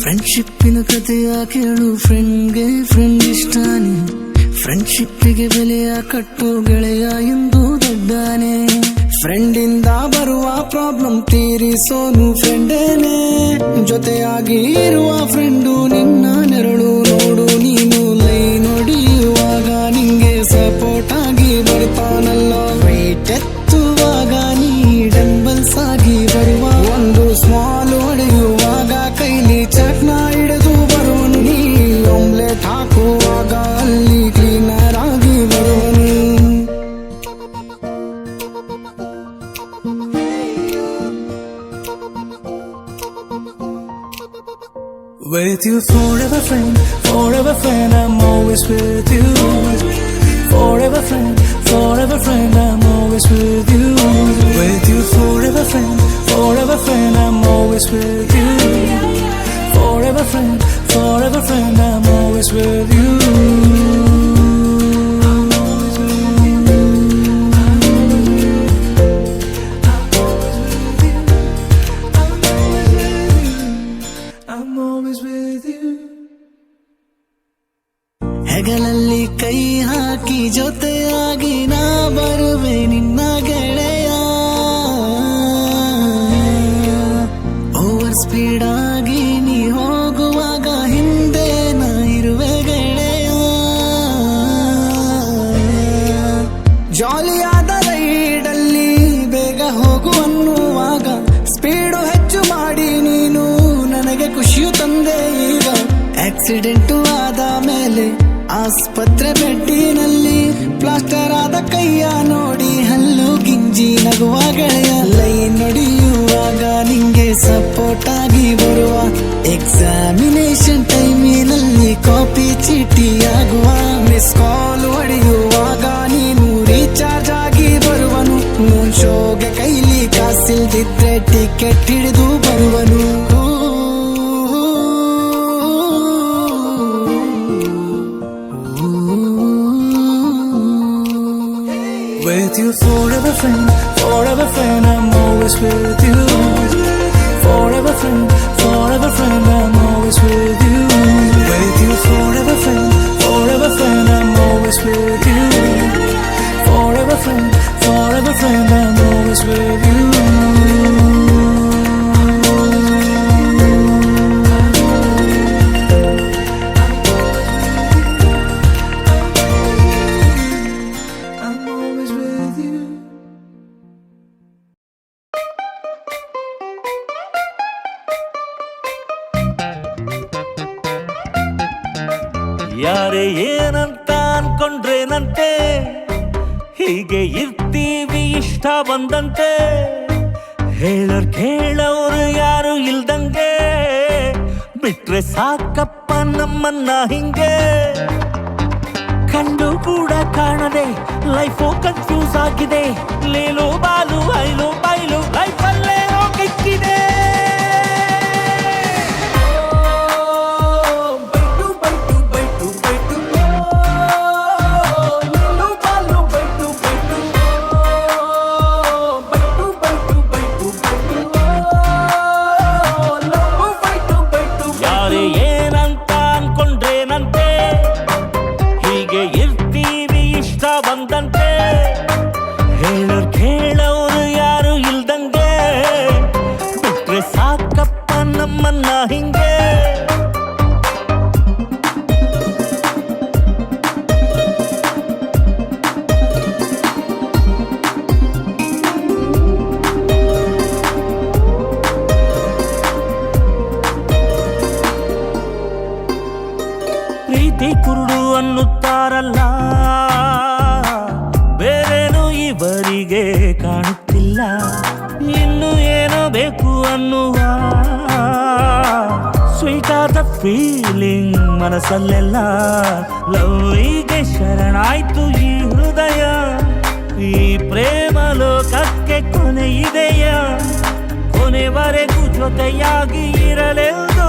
ಫ್ರೆಂಡ್ಶಿಪ್ಪಿನ ಕಥೆಯ ಕೇಳು, ಫ್ರೆಂಡ್ಗೆ ಫ್ರೆಂಡ್ ಇಷ್ಟಾನೆ, ಫ್ರೆಂಡ್ಶಿಪ್ಪಿಗೆ ಬೆಲೆಯ ಕಟ್ಟು ಗೆಳೆಯ ಎಂದು ದೊಡ್ಡಾನೆ. ಫ್ರೆಂಡಿಂದ ಬರುವ ಪ್ರಾಬ್ಲಮ್ ತೀರಿಸೋನು ಫ್ರೆಂಡೇನೆ, ಜೊತೆಯಾಗಿ ಇರುವ ಫ್ರೆಂಡು ನಿನ್ನ ನೆರಳು ನೋಡು. ನೀನು ಲೈ ನೋಡಿಯುವಾಗ ನಿಂಗೆ ಸಪೋರ್ಟ್ ಆಗಿ ಬರ್ತಾನಲ್ಲ, ವೆಯ್ಟ್ ಎತ್ತುವಾಗ ನೀ ಡಂಬಲ್ಸ್ ಆಗಿ ಬರುವ, ಒಂದು ಸ್ಮಾಲ್ ಹೊಡೆಯುವಾಗ ಕೈಲಿ ಚಟ್ನ ಹಿಡಿದು ಬರುವನು, ನೀ ಆಮ್ಲೆಟ್ ಹಾಕುವಾಗ ಅಲ್ಲಿ ಕ್ಲೀನರ್ ಆಗಿ ಬರುವನು. With you forever friend, I'm always with you. Forever friend, I'm always with you. With you forever friend, I'm always with you. Forever friend, I'm always with you. ಹೆಗಲಲ್ಲಿ ಕೈ ಹಾಕಿ ಜೊತೆಯಾಗಿ ನಾ ಬರುವೆ ನಿನ್ನ ಗೆಳೆಯ, ಓವರ್ ಸ್ಪೀಡ್ ಆಗಿ ನೀ ಹೋಗುವಾಗ ಹಿಂದೆ ನಾ ಇರುವೆ ಗೆಳೆಯ. ಜಾಲಿಯಾದ ರೈಡಲ್ಲಿ ಬೇಗ ಹೋಗು ಅನ್ನುವಾಗ ಸ್ಪೀಡು ಹೆಚ್ಚು ಮಾಡಿ ನೀನು ನನಗೆ ಖುಷಿಯು ತಂದೆ. ಈಗ ಆಕ್ಸಿಡೆಂಟು ಆದ ಮೇಲೆ ಆಸ್ಪತ್ರೆ ಬೆಡ್ಡಿನಲ್ಲಿ ಪ್ಲಾಸ್ಟರ್ ಆದ ಕೈಯ ನೋಡಿ ಹಲ್ಲು ಗಿಂಜಿ ನಗುವ ಗೆಳೆಯ, ಲೈನ್ ನೋಡಿಯುವಾಗ ನಿಂಗೆ ಸಪೋರ್ಟ್ ಆಗಿ ಬರುವ, ಎಕ್ಸಾಮಿನೇಷನ್ ಟೈಮಿನಲ್ಲಿ ಕಾಪಿ ಚೀಟಿಯಾಗುವ, ಮಿಸ್ ಕಾಲ್ ಹೊಡೆಯುವಾಗ ನೀನು ರೀಚಾರ್ಜ್ ಆಗಿ ಬರುವನು, ಮೂನ್ ಶೋಗೆ ಕೈಲಿ ಕಾಸಿಲ್ದಿದ್ರೆ ಟಿಕೆಟ್ ಹಿಡಿದು ಬರುವನು. With you forever friend, I'm always with you. Forever friend, I'm always with you. With you forever friend, I'm always with you. Forever friend, I'm always with you. ಯಾರೇ ಏನಂತ ಅನ್ಕೊಂಡ್ರೇನಂತೆ, ಹೀಗೆ ಇರ್ತೀವಿ ಇಷ್ಟ ಬಂದಂತೆ, ಹೇಳೋರ್ ಕೇಳೋರು ಯಾರು ಇಲ್ದಂಗೆ, ಬಿಟ್ರೆ ಸಾಕಪ್ಪ ನಮ್ಮನ್ನ ಹಿಂಗೆ. ಕಂಡು ಕೂಡ ಕಾಣದೆ ಲೈಫು ಕನ್ಫ್ಯೂಸ್ ಆಗಿದೆ, ಲೇಲು ಬಾಲು ಐಲು ಬೈಲು ಲೈಫಲ್ಲೇ ಹೋಗಿಕ್ಕಿದೆ. ಹೇಳೋರ್ ಕೇಳೋರು ಯಾರು ಇಲ್ದಂಗೆ, ಬಿಟ್ರೆ ಸಾಕಪ್ಪ ನಮ್ಮನ್ನ ಹಿಂಗೆ. ಪ್ರೀತಿ ಕುರುಡು ಅನ್ನುತ್ತಾರಲ್ಲ, ಬೇರೇನು ಇವರಿಗೆ ಕಾಣುತ್ತಿಲ್ಲ, ಇನ್ನು ಏನೋ ಬೇಕು ಅನ್ನುವ ಸ್ವೀಟ್ ಆದ ಫೀಲಿಂಗ್ ಮನಸ್ಸಲ್ಲೆಲ್ಲ ಲವ್ವಿಗೆ ಶರಣಾಯ್ತು ಈ ಹೃದಯ. ಈ ಪ್ರೇಮ ಲೋಕಕ್ಕೆ ಕೊನೆ ಇದೆಯ, ಕೊನೆವರೆಗೂ ಜೊತೆಯಾಗಿ ಇರಲೆಂದು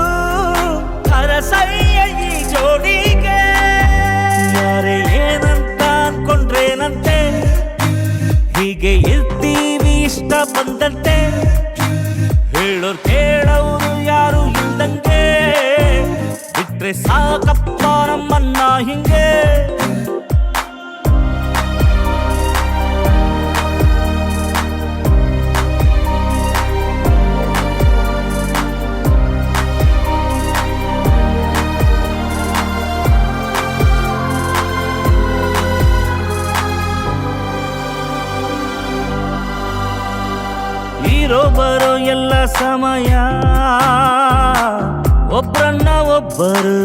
ಅರಸಯ್ಯ ಈ ಜೋಡಿಗೆ. ಯಾರೇ ಏನಂತ ಅನ್ಕೊಂಡ್ರೇನಂತೆ, ಹೀಗೆ ಇರ್ತೀವಿ ಇಷ್ಟ ಬಂದಂತೆ. ಹೇಳೋರ್ ಕೇಳೋರು ಯಾರು ಇಲ್ದಂಗೆ, ಬಿಟ್ರೆ ಸಾಕಪ್ಪ ನಮ್ಮನ್ನ ಹಿಂಗೆ. ಇರೋ ಬರೋ ಎಲ್ಲ ಸಮಯ ಒಬ್ರನ್ನ ಒಬ್ಬರು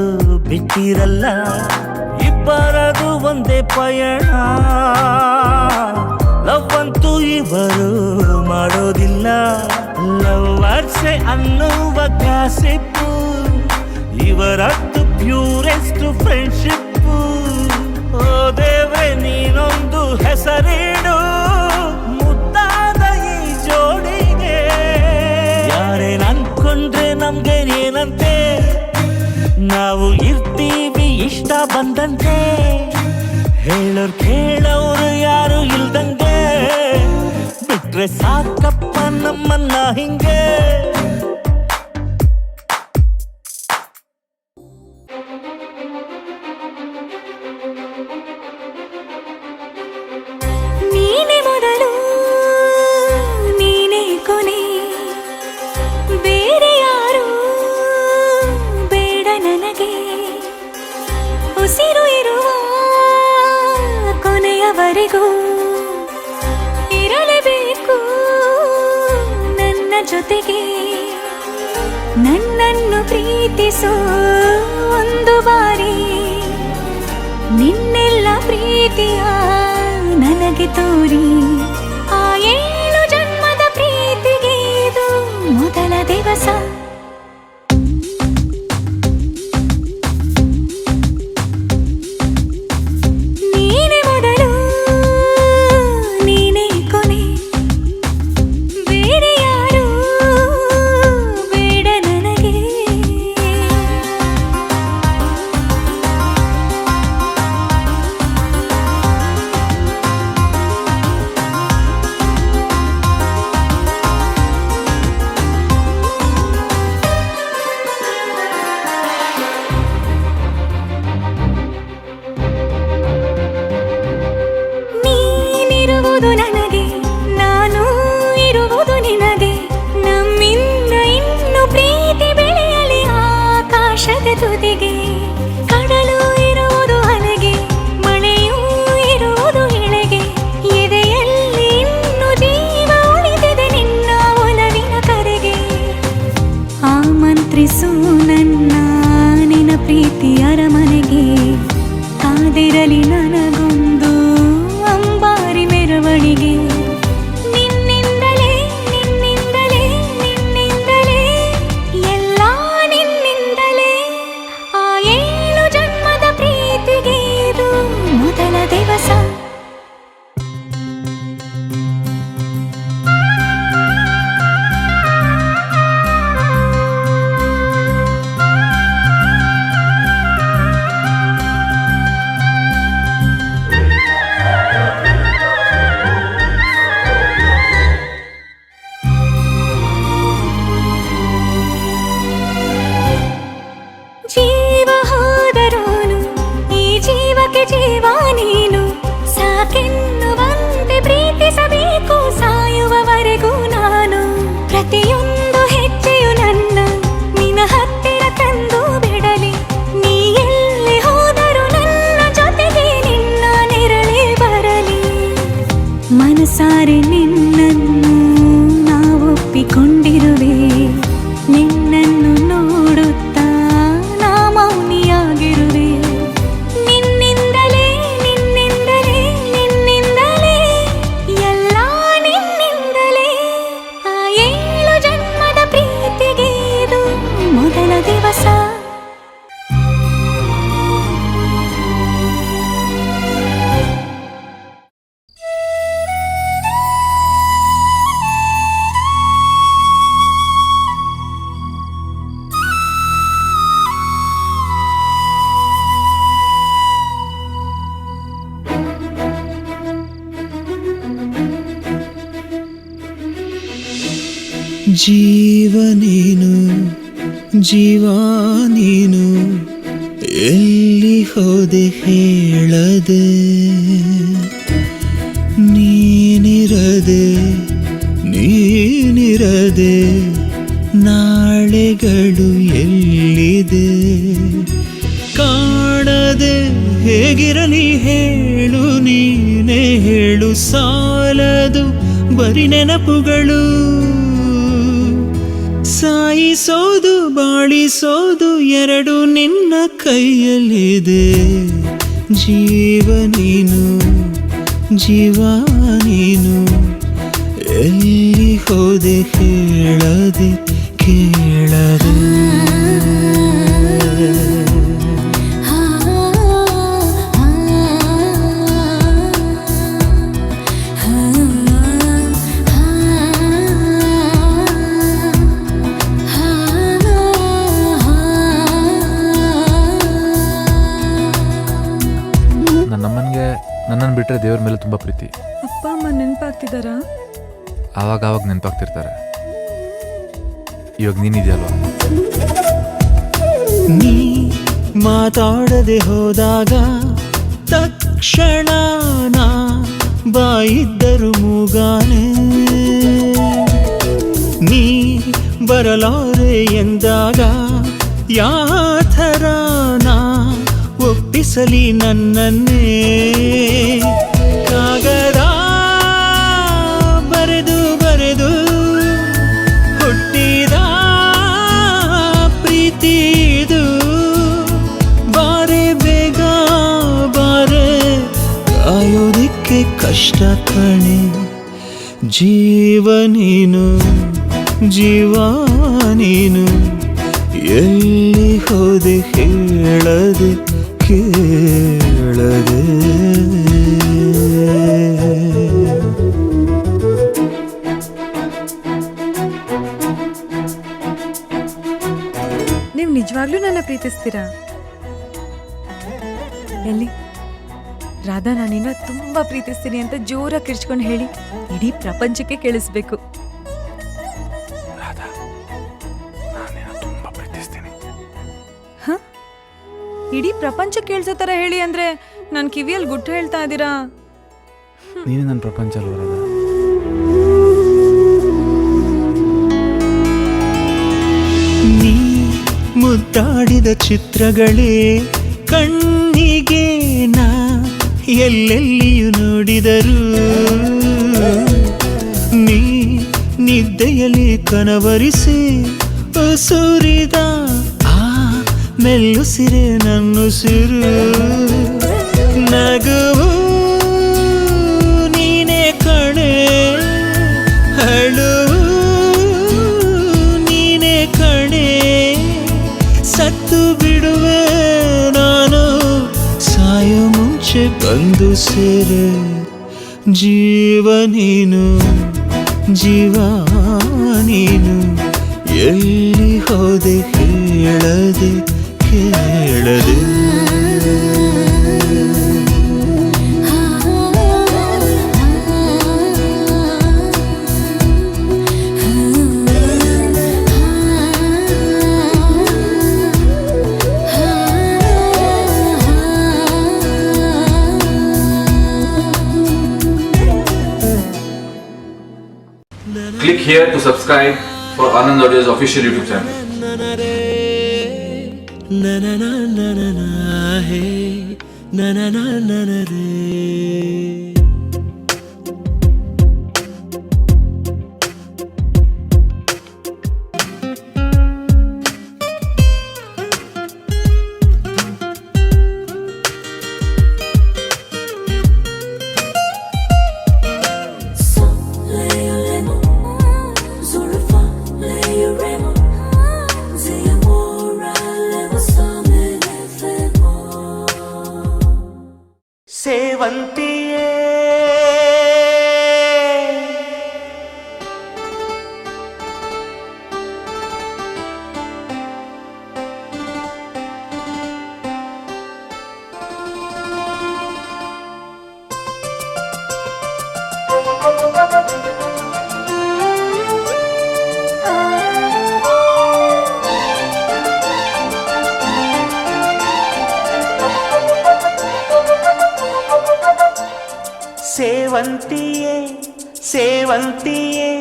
ಬಿಟ್ಟಿರಲ್ಲ, ಇಬ್ಬರದು ಒಂದೇ ಪಯಣ. ಲವ್ ಅಂತೂ ಇವರು ಮಾಡೋದಿಲ್ಲ, ಲವ್ವರ್ಸೆ ಅನ್ನುವ ಗಾಸಿಪ್ಪು, ಇವರದ್ದು ಪ್ಯೂರೆಸ್ಟ್ ಫ್ರೆಂಡ್ಶಿಪ್ಪು. ಓ ದೇವ್ರೆ ನೀನೊಂದು ಹೆಸರಿಡು ಮುದ್ದಾದ ಈ ಜೋಡಿಗೆ. ಯಾರೇನ್ ಅನ್ಕೊಂಡ್ರೆ ನಮ್ಗೆ ಏನಂತೆ, ನಾವು ಇರ್ತೀವಿ ಇಷ್ಟ ಬಂದಂತೆ. ಹೇಳೋರ್ ಕೇಳೋರು ಯಾರು ಇಲ್ದಂಗೆ, ಬಿಟ್ರೆ ಸಾಕಪ್ಪ ನಮ್ಮನ್ನ ಹಿಂಗೆ. ನೀನೆ ಮೊದಲು ನೀನೆ ಕೊನೆ, ಬೇರೆ ಯಾರು ಬೇಡ ನನಗೆ. ಉಸಿರು ಇರುವ ಕೊನೆಯವರೆಗೂ ಇರಲೇಬೇಕು ನನ್ನ ಜೊತೆಗೆ. ನನ್ನನ್ನು ಪ್ರೀತಿಸೋ ಒಂದು ಬಾರಿ, ನಿನ್ನೆಲ್ಲ ಪ್ರೀತಿಯ ನನಗೆ ತೋರಿ. ಆ 7 ಜನ್ಮದ ಪ್ರೀತಿಗೆ ಇದು ಮೊದಲ ದಿವಸ. ನೀನೆ ಮೊದಲು ನೀನೆ ಕೊನೆ, ಬೇರೆ ಯಾರು ಬೇಡ ನನಗೆ. ನೀನಿರುವುದು ನನಗೆ, ನಾನು ಇರುವುದು ನಿನಗೆ. ನಮ್ಮಿಂದ ಇನ್ನು ಪ್ರೀತಿ ಬೆಳೆಯಲಿ ಆಕಾಶದ ತುದಿಗೆ. ಕಡಲು ಇರುವುದು ಅಲೆಗೆ, ಮಳೆಯೂ ಇರುವುದು ಎಳೆಗೆ. ಎದೆಯಲ್ಲಿ ಇನ್ನು ಜೀವ ಉಳಿದಿದೆ ನಿನ್ನ ಒಲವಿನ ಕರೆಗೆ. ಆಮಂತ್ರಿಸು ನನ್ನ ನಿನ್ನ ಪ್ರೀತಿ ಅರಮನೆಗೆ. ಕಾದಿರಲಿ ನನಗೊಂದು ಅಂಬಾರಿ ಮೆರವಣಿಗೆ. ನಿನ್ನಿಂದಲೇ ನಿನ್ನಿಂದಲೇ ನಿನ್ನಿಂದಲೇ ಎಲ್ಲ ನಿನ್ನಿಂದಲೇ. ಆ 7 ಜನ್ಮದ ಪ್ರೀತಿಗೆ ಇದು ಮೊದಲ ದಿವಸ. ಜೀವ ನೀನು ಜೀವ ನೀನು ಎಲ್ಲಿ ಹೋದೆ ಹೇಳದೆ ನೀನಿರದೆ ನಾಳೆಗಳು ಎಲ್ಲಿದೆ ಕಾಣದೆ ಹೇಗಿರಲಿ ಹೇಳು ನೀನೇ ಹೇಳು ಸಾಲದು ಬರಿ ನೆನಪುಗಳು ಸಾಯಿಸೋದು ಬಾಳಿಸೋದು ಎರಡು ನಿನ್ನ ಕೈಯಲ್ಲಿದೆ ಜೀವ ನೀನು ಜೀವ ನೀನು ಎಲ್ಲಿ ಹೋದೆ ಹೇಳದೆ ಕೇಳದೆ ನನ್ನನ್ನು ಬಿಟ್ಟರೆ ದೇವ್ರ ಮೇಲೆ ತುಂಬ ಪ್ರೀತಿ. ಅಪ್ಪ ಅಮ್ಮ ನೆನಪಾಗ್ತಿದ್ದಾರಾ? ಆವಾಗ ನೆನಪಾಗ್ತಿರ್ತಾರೆ. ಇವಾಗ ನೀನಿದೆಯಲ್ವಾ? ನೀ ಮಾತಾಡದೆ ಹೋದಾಗ ತಕ್ಷಣ ನಾ ಬಾಯಿದ್ದರು ಮೂಗಾನೆ ನೀ ಬರಲಾರೆ ಎಂದಾಗ ಯಾಥರ ನಾ ಒಪ್ಪಿಸಲಿ ನನ್ನನ್ನೇ ಕಾಗದ ಬರೆದು ಹುಟ್ಟಿದ ಪ್ರೀತಿದು ಬಾರೆ ಬೇಗ ಬಾರೆ ಕಾಯೋದಿಕ್ಕೆ ಕಷ್ಟ ಕಣೆ ಜೀವ ನೀನು ಜೀವ ನೀನು ಎಲ್ಲಿ ಹೋದೆ ಹೇಳದೆ ಕೇಳದೆ ನೀವು ನಿಜವಾಗ್ಲೂ ನನ್ನ ಪ್ರೀತಿಸ್ತೀರಾ? ಎಲ್ಲಿ ರಾಧಾ ನಾನಿನ್ನ ತುಂಬಾ ಪ್ರೀತಿಸ್ತೀನಿ ಅಂತ ಜೋರಾಗಿ ಕಿರ್ಚ್ಕೊಂಡು ಹೇಳಿ ಇಡೀ ಪ್ರಪಂಚಕ್ಕೆ ಕೇಳಿಸ್ಬೇಕು. ಇಡೀ ಪ್ರಪಂಚ ಕೇಳಿಸೋ ತರ ಹೇಳಿ ಅಂದ್ರೆ ನಾನು ಕಿವಿಯಲ್ಲಿ ಗುಟ್ಟು ಹೇಳ್ತಾ ಇದ್ದೀರಾ? ನೀನು ನನ್ನ ಪ್ರಪಂಚ ಅಲ್ವ ರಾಧಾ? ನೀ ಮುದ್ದಾಡಿದ ಚಿತ್ರಗಳೇ ಕಣ್ಣಿಗೆ ನಾ ಎಲ್ಲೆಲ್ಲಿಯೂ ನೋಡಿದರು ನೀ ನಿದ್ದೆಯಲ್ಲಿ ಕನವರಿಸಿ ಸುರಿದ ಮೆಲ್ಲುಸಿರೆ ನನ್ನುಸಿರು ನಗುವು ನೀನೇ ಕಣೆ ಅಳುವು ನೀನೇ ಕಣೆ ಸತ್ತು ಬಿಡುವೆ ನಾನು ಸಾಯೋ ಮುಂಚೆ ಬಂದು ಸೇರೆ ಜೀವ ನೀನು ಜೀವ ನೀನು ಎಲ್ಲಿ ಹೋದೆ ಹೇಳದೆ ಕೇಳದೆ Click here to subscribe for Anand Audio's official YouTube channel. na na na na na na hey na na na na na re ಸೇವಂತಿಯೇ ಸೇವಂತಿಯೇ ಸೇವಂತಿಯೇ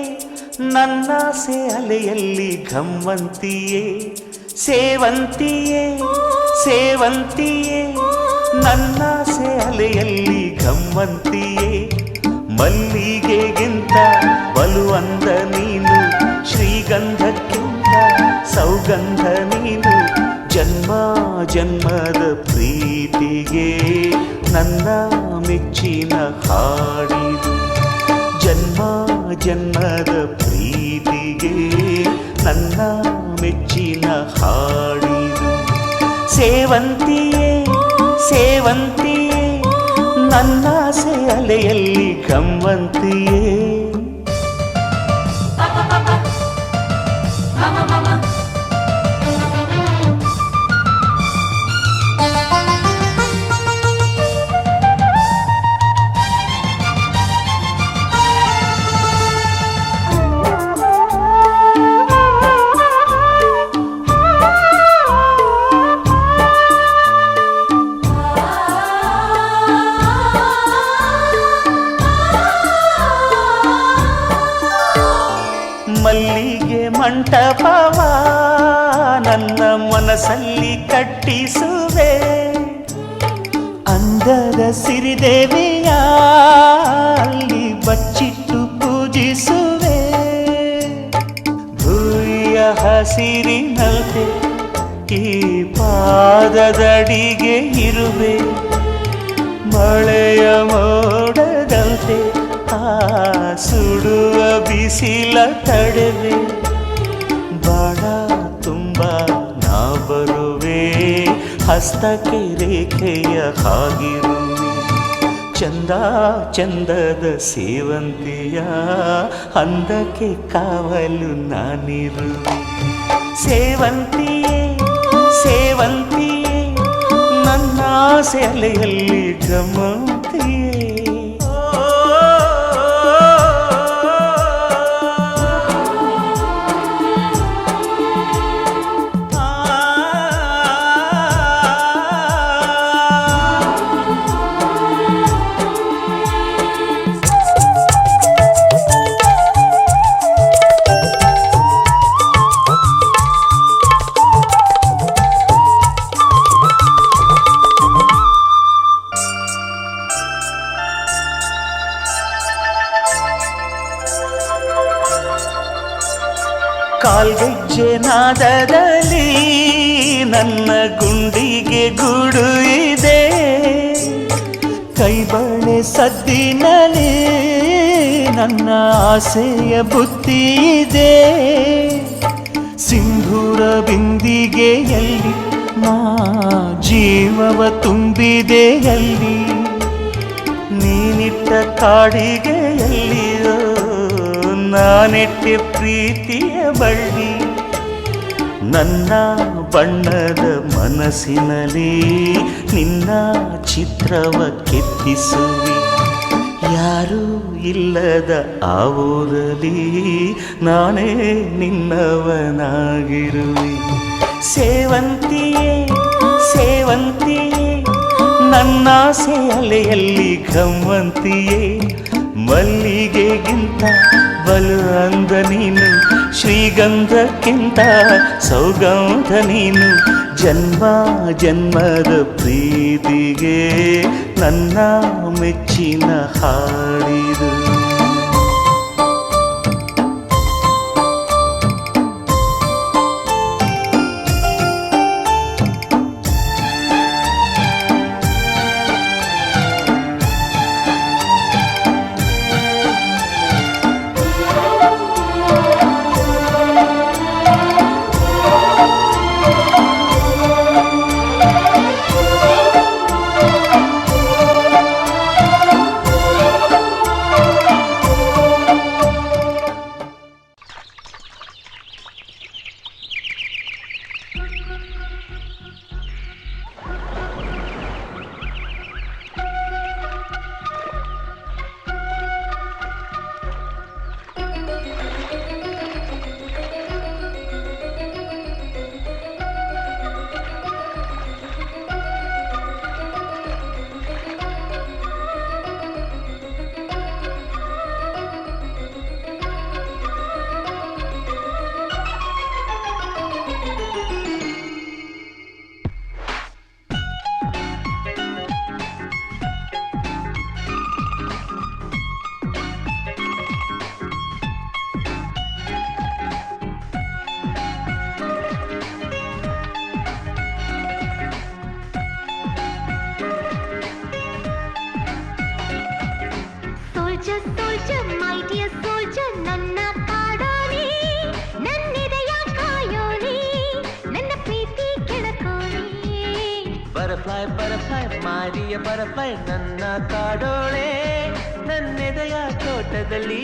ನನ್ನಾಸೆ ಅಲೆಯಲ್ಲಿ ಘಮ್ಮಂತಿಯೇ ಸೇವಂತಿಯೇ ಸೇವಂತಿಯೇ ನನ್ನಾಸೆ ಅಲೆಯಲ್ಲಿ ಘಮ್ಮಂತಿಯೇ ಮಲ್ಲಿಗೆಗಿಂತ ಬಲುವಂದ ನೀನು ಶ್ರೀಗಂಧಕ್ಕಿಂತ ಸೌಗಂಧ ನೀನು ಜನ್ಮ ಜನ್ಮದ ಪ್ರೀತಿಗೆ ನನ್ನ ಮೆಚ್ಚಿನ ಹಾಡಿದು ಜನ್ಮ ಜನ್ಮದ ಪ್ರೀತಿಗೆ ನನ್ನ ಮೆಚ್ಚಿನ ಹಾಡಿದು ಸೇವಂತಿಯೇ ಸೇವಂತಿಯೇ ನನ್ನಾಸೆ ಅಲೆಯಲ್ಲಿ ಗಮ್ಮಂತಿಯೇ ಮಲ್ಲಿಗೆ ಮಂಟಪವ ನನ್ನ ಮನಸ್ಸಲ್ಲಿ ಕಟ್ಟಿಸುವೆ ಅಂದದ ಸಿರಿದೇವಿಯ ಅಲ್ಲಿ ಬಚ್ಚಿಟ್ಟು ಪೂಜಿಸುವೆ ಭೂಯ ಹಸಿರಿನಲ್ತೆ ಈ ಪಾದದಡಿಗೆ ಇರುವೆ ಮಳೆಯ ಮೋಡದಂತೆ ಸುಡುವ ಬಿಸಿಲ ತಡೆವೆ ಬಾಣ ತುಂಬ ನಾ ಬರುವೆ ಹಸ್ತಕ್ಕೆ ರೇಖೆಯ ಹಾಗಿರುವೆ ಚಂದ ಚಂದದ ಸೇವಂತಿಯ ಅಂದಕ್ಕೆ ಕಾವಲು ನಾನಿರುವೆ ಸೇವಂತಿಯೇ ಸೇವಂತಿಯೇ ನನ್ನ ಸೆಲೆಯಲ್ಲಿ ಗಮಂತಿಯೇ ಕಾಲ್ಗೆಜ್ಜೆ ನಾದದಲ್ಲಿ ನನ್ನ ಗುಂಡಿಗೆ ಗೂಡು ಇದೆ ಕೈಬಳೆ ಸದ್ದಿನಲ್ಲಿ ನನ್ನ ಆಸೆಯ ಬುತ್ತಿ ಇದೆ ಸಿಂಧೂರ ಬಿಂದಿಗೆಯಲ್ಲಿ ನಾ ಜೀವವ ತುಂಬಿದೆಯಲ್ಲಿ ನೀನಿಟ್ಟ ಕಾಡಿಗೆಯಲ್ಲಿಯೋ ನಾನೆಟ್ಟೆ ಪ್ರೀತಿಯ ಬಳ್ಳಿ ನನ್ನ ಬಣ್ಣದ ಮನಸ್ಸಿನಲ್ಲಿ ನಿನ್ನ ಚಿತ್ರವ ಕೆತ್ತಿಸುವಿ ಯಾರೂ ಇಲ್ಲದ ಆ ಊರಲ್ಲಿ ನಾನೇ ನಿನ್ನವನಾಗಿರುವೆ ಸೇವಂತಿಯೇ ಸೇವಂತಿಯೇ ನನ್ನ ಅಲೆಯಲ್ಲಿ ಘಮ್ಮಂತಿಯೇ ಮಲ್ಲಿಗೆಗಿಂತ ಬಲು ಅಂದ ನೀನು ಶ್ರೀಗಂಧಕ್ಕಿಂತ ಸೌಗಂಧ ನೀನು ಜನ್ಮ ಜನ್ಮದ ಪ್ರೀತಿಗೆ ನನ್ನ ಮೆಚ್ಚಿನ ಹಾಡಿದು soldier soldier my dear soldier ನನ್ನ ಕಾಡೋನಿ ನನ್ನಿದೆಯ ಕಾಯೋನಿ ನನ್ನ ಪ್ರೀತಿ ಕೆಣಕೋನಿ butterfly butterfly my dear butterfly ನನ್ನ ಕಾಡೋಳೆ ನನ್ನೆದೆಯ ತೋಟದಲ್ಲಿ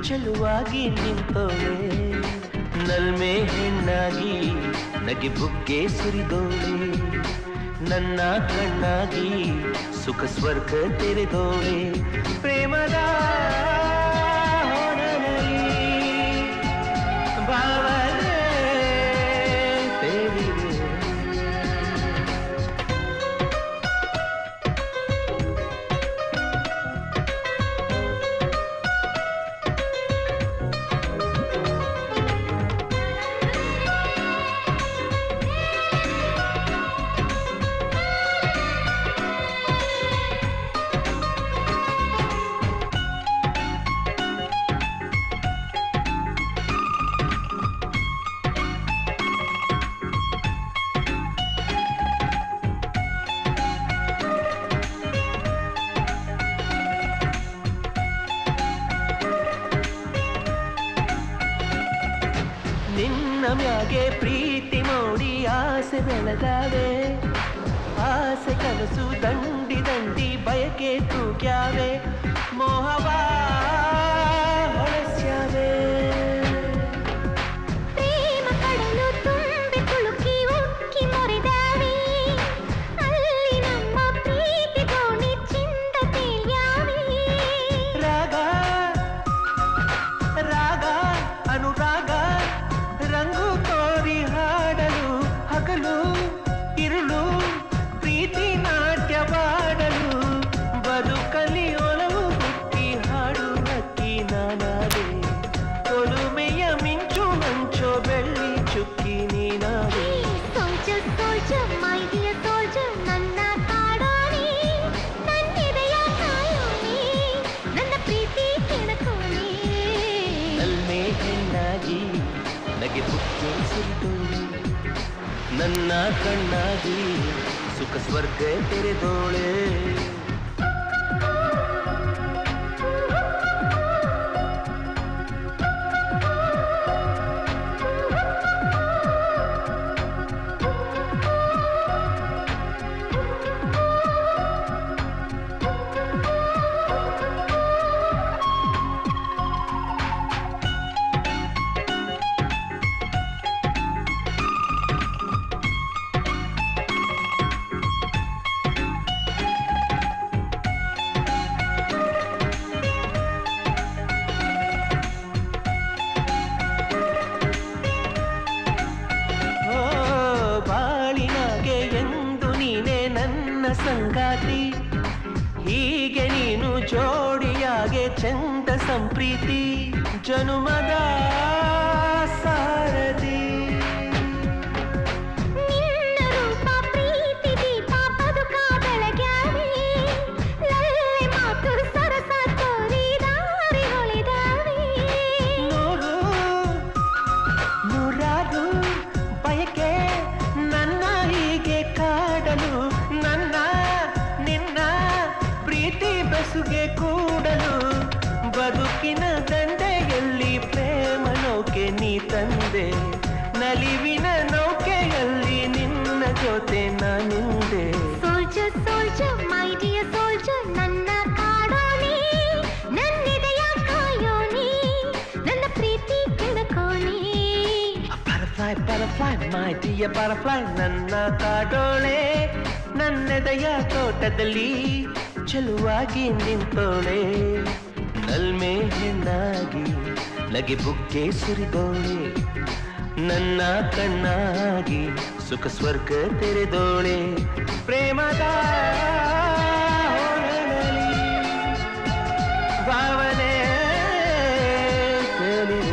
ಚೆಲುವಾಗಿ ನಿಂತೋಳೆ ನಲ್ಮೆ ಹೆಣ್ಣಾಗಿ ನಗೆ ಬುಗ್ಗೆ ಸುರಿದೋಳೆ ನನ್ನ ಕಣ್ಣಾಗಿ ಸುಖ ಸ್ವರ್ಗ ತೆರೆದೋಳೆ ಪ್ರೇಮದ ಹೊನಲಿ ಭಾವನೆ ತೇಲಿದೆ ನಿನ್ನ ಮ್ಯಾಗೆ ಪ್ರೀತಿ ನೋಡಿ ಆಸೆ ಬೆಳೆದಾವೆ ಆಸೆ ಕನಸು ದಂಡಿ ದಂಡಿ ಬಯಕೆ ತೂಗ್ಯಾವೆ ಮೋಹವ ಹೊಳಸ್ಯಾವೆ ಪ್ರೇಮ ಕಡಲು ತುಂಬಿ ತುಳುಕಿ ಉಕ್ಕಿ ಮೊರೆದಾವೆ ಅಲ್ಲಿ ನಮ್ಮ ಪ್ರೀತಿ ದೋಣಿ ಚಿಂದ ತೇಲ್ಯಾವೆ ರಾಗ ರಾಗ ಅನುರಾಗ ರಂಗು ತೋರಿ ಹಾಡಲು ಹಗಲು ಇರುಳು ಪ್ರೀತಿ ನಾಟ್ಯವಾಡಲು ಬದುಕಲಿ ಒಲವು ಹುಟ್ಟಿ ಹಾಡು ಹಕ್ಕಿ ನಾನಾದೆ ಒಲುಮೆಯ ಮಿಂಚು ಮಂಚೋ ಬೆಳ್ಳಿ ಚುಕ್ಕಿ ನೀನಾದೆ soldier soldier my dear soldier ನನ್ನ ಕಾಡೋನಿ ನನ್ನಿದೆಯ ಕಾಯೋನಿ ನನ್ನ ಪ್ರೀತಿ ಕೆಣಕೋನಿ ನಲ್ಮೆ ಹೆಣ್ಣಾಗಿ ನಗೆ ಬುಕ್ಕೆ ಸುರಿದೋಳೆ ನನ್ನ ಕಣ್ಣಾಗಿ ಸುಖ ಸ್ವರ್ಗ ತೆರೆದೋಳೆ ಬಾಳಿನಾಗೆ ಎಂದು ನೀನೆ ನನ್ನ ಸಂಗಾತಿ ಹೀಗೆ ನೀನು ಜೋಡಿಯಾಗೆ ಚಂದ ಸಂಪ್ರೀತಿ ಜನುಮದ ಸಾರದಿ ನಿನ್ನ ರೂಪ ಪ್ರೀತಿ ದೀಪ ಬದುಕ ಬೆಳಗ್ಯಾವೆ ಲಲ್ಲೆ ಮಾತು ಸರಸ ತೋರಿ ದಾರಿ ಹೊಳಿದಾವೆ ನೂರು ನೂರಾರು ಬಯಕೆ ನನ್ನ ಹೀಗೆ ಕಾಡಲು ನನ್ನ ನಿನ್ನ ಪ್ರೀತಿ ಬಸುಗೆ ಕೂಡಲು ಬದುಕಿನ ದಂಡೆಯಲ್ಲಿ ಪ್ರೇಮ ನೌಕೆ ನೀ ತಂದೆ ನಲಿವಿನ ನೌಕೆಯಲ್ಲಿ ನಿನ್ನ ಜೊತೆ ನಾನಿಂದೆ soldier soldier my dear soldier ನನ್ನ ಕಾಡೋನಿ ನನ್ನಿದೆಯ ಕಾಯೋನಿ ನನ್ನ ಪ್ರೀತಿ ಕೆಣಕೋನಿ butterfly butterfly my dear butterfly ನನ್ನ ಕಾಡೋಳೆ ನನ್ನೆದೆಯ ತೋಟದಲ್ಲಿ ಚೆಲುವಾಗಿ ನಿಂತೋಳೆ ನಲ್ಮೆ ಹೆಣ್ಣಾಗಿ ನಗೆ ಬುಗ್ಗೆ ಸುರಿದೋಳೆ ನನ್ನ ಕಣ್ಣಾಗಿ ಸುಖ ಸ್ವರ್ಗ ತೆರೆದೋಳೆ ಪ್ರೇಮದ ಹೊನಲಿ ಭಾವನೆ ತೇಲಿದೆ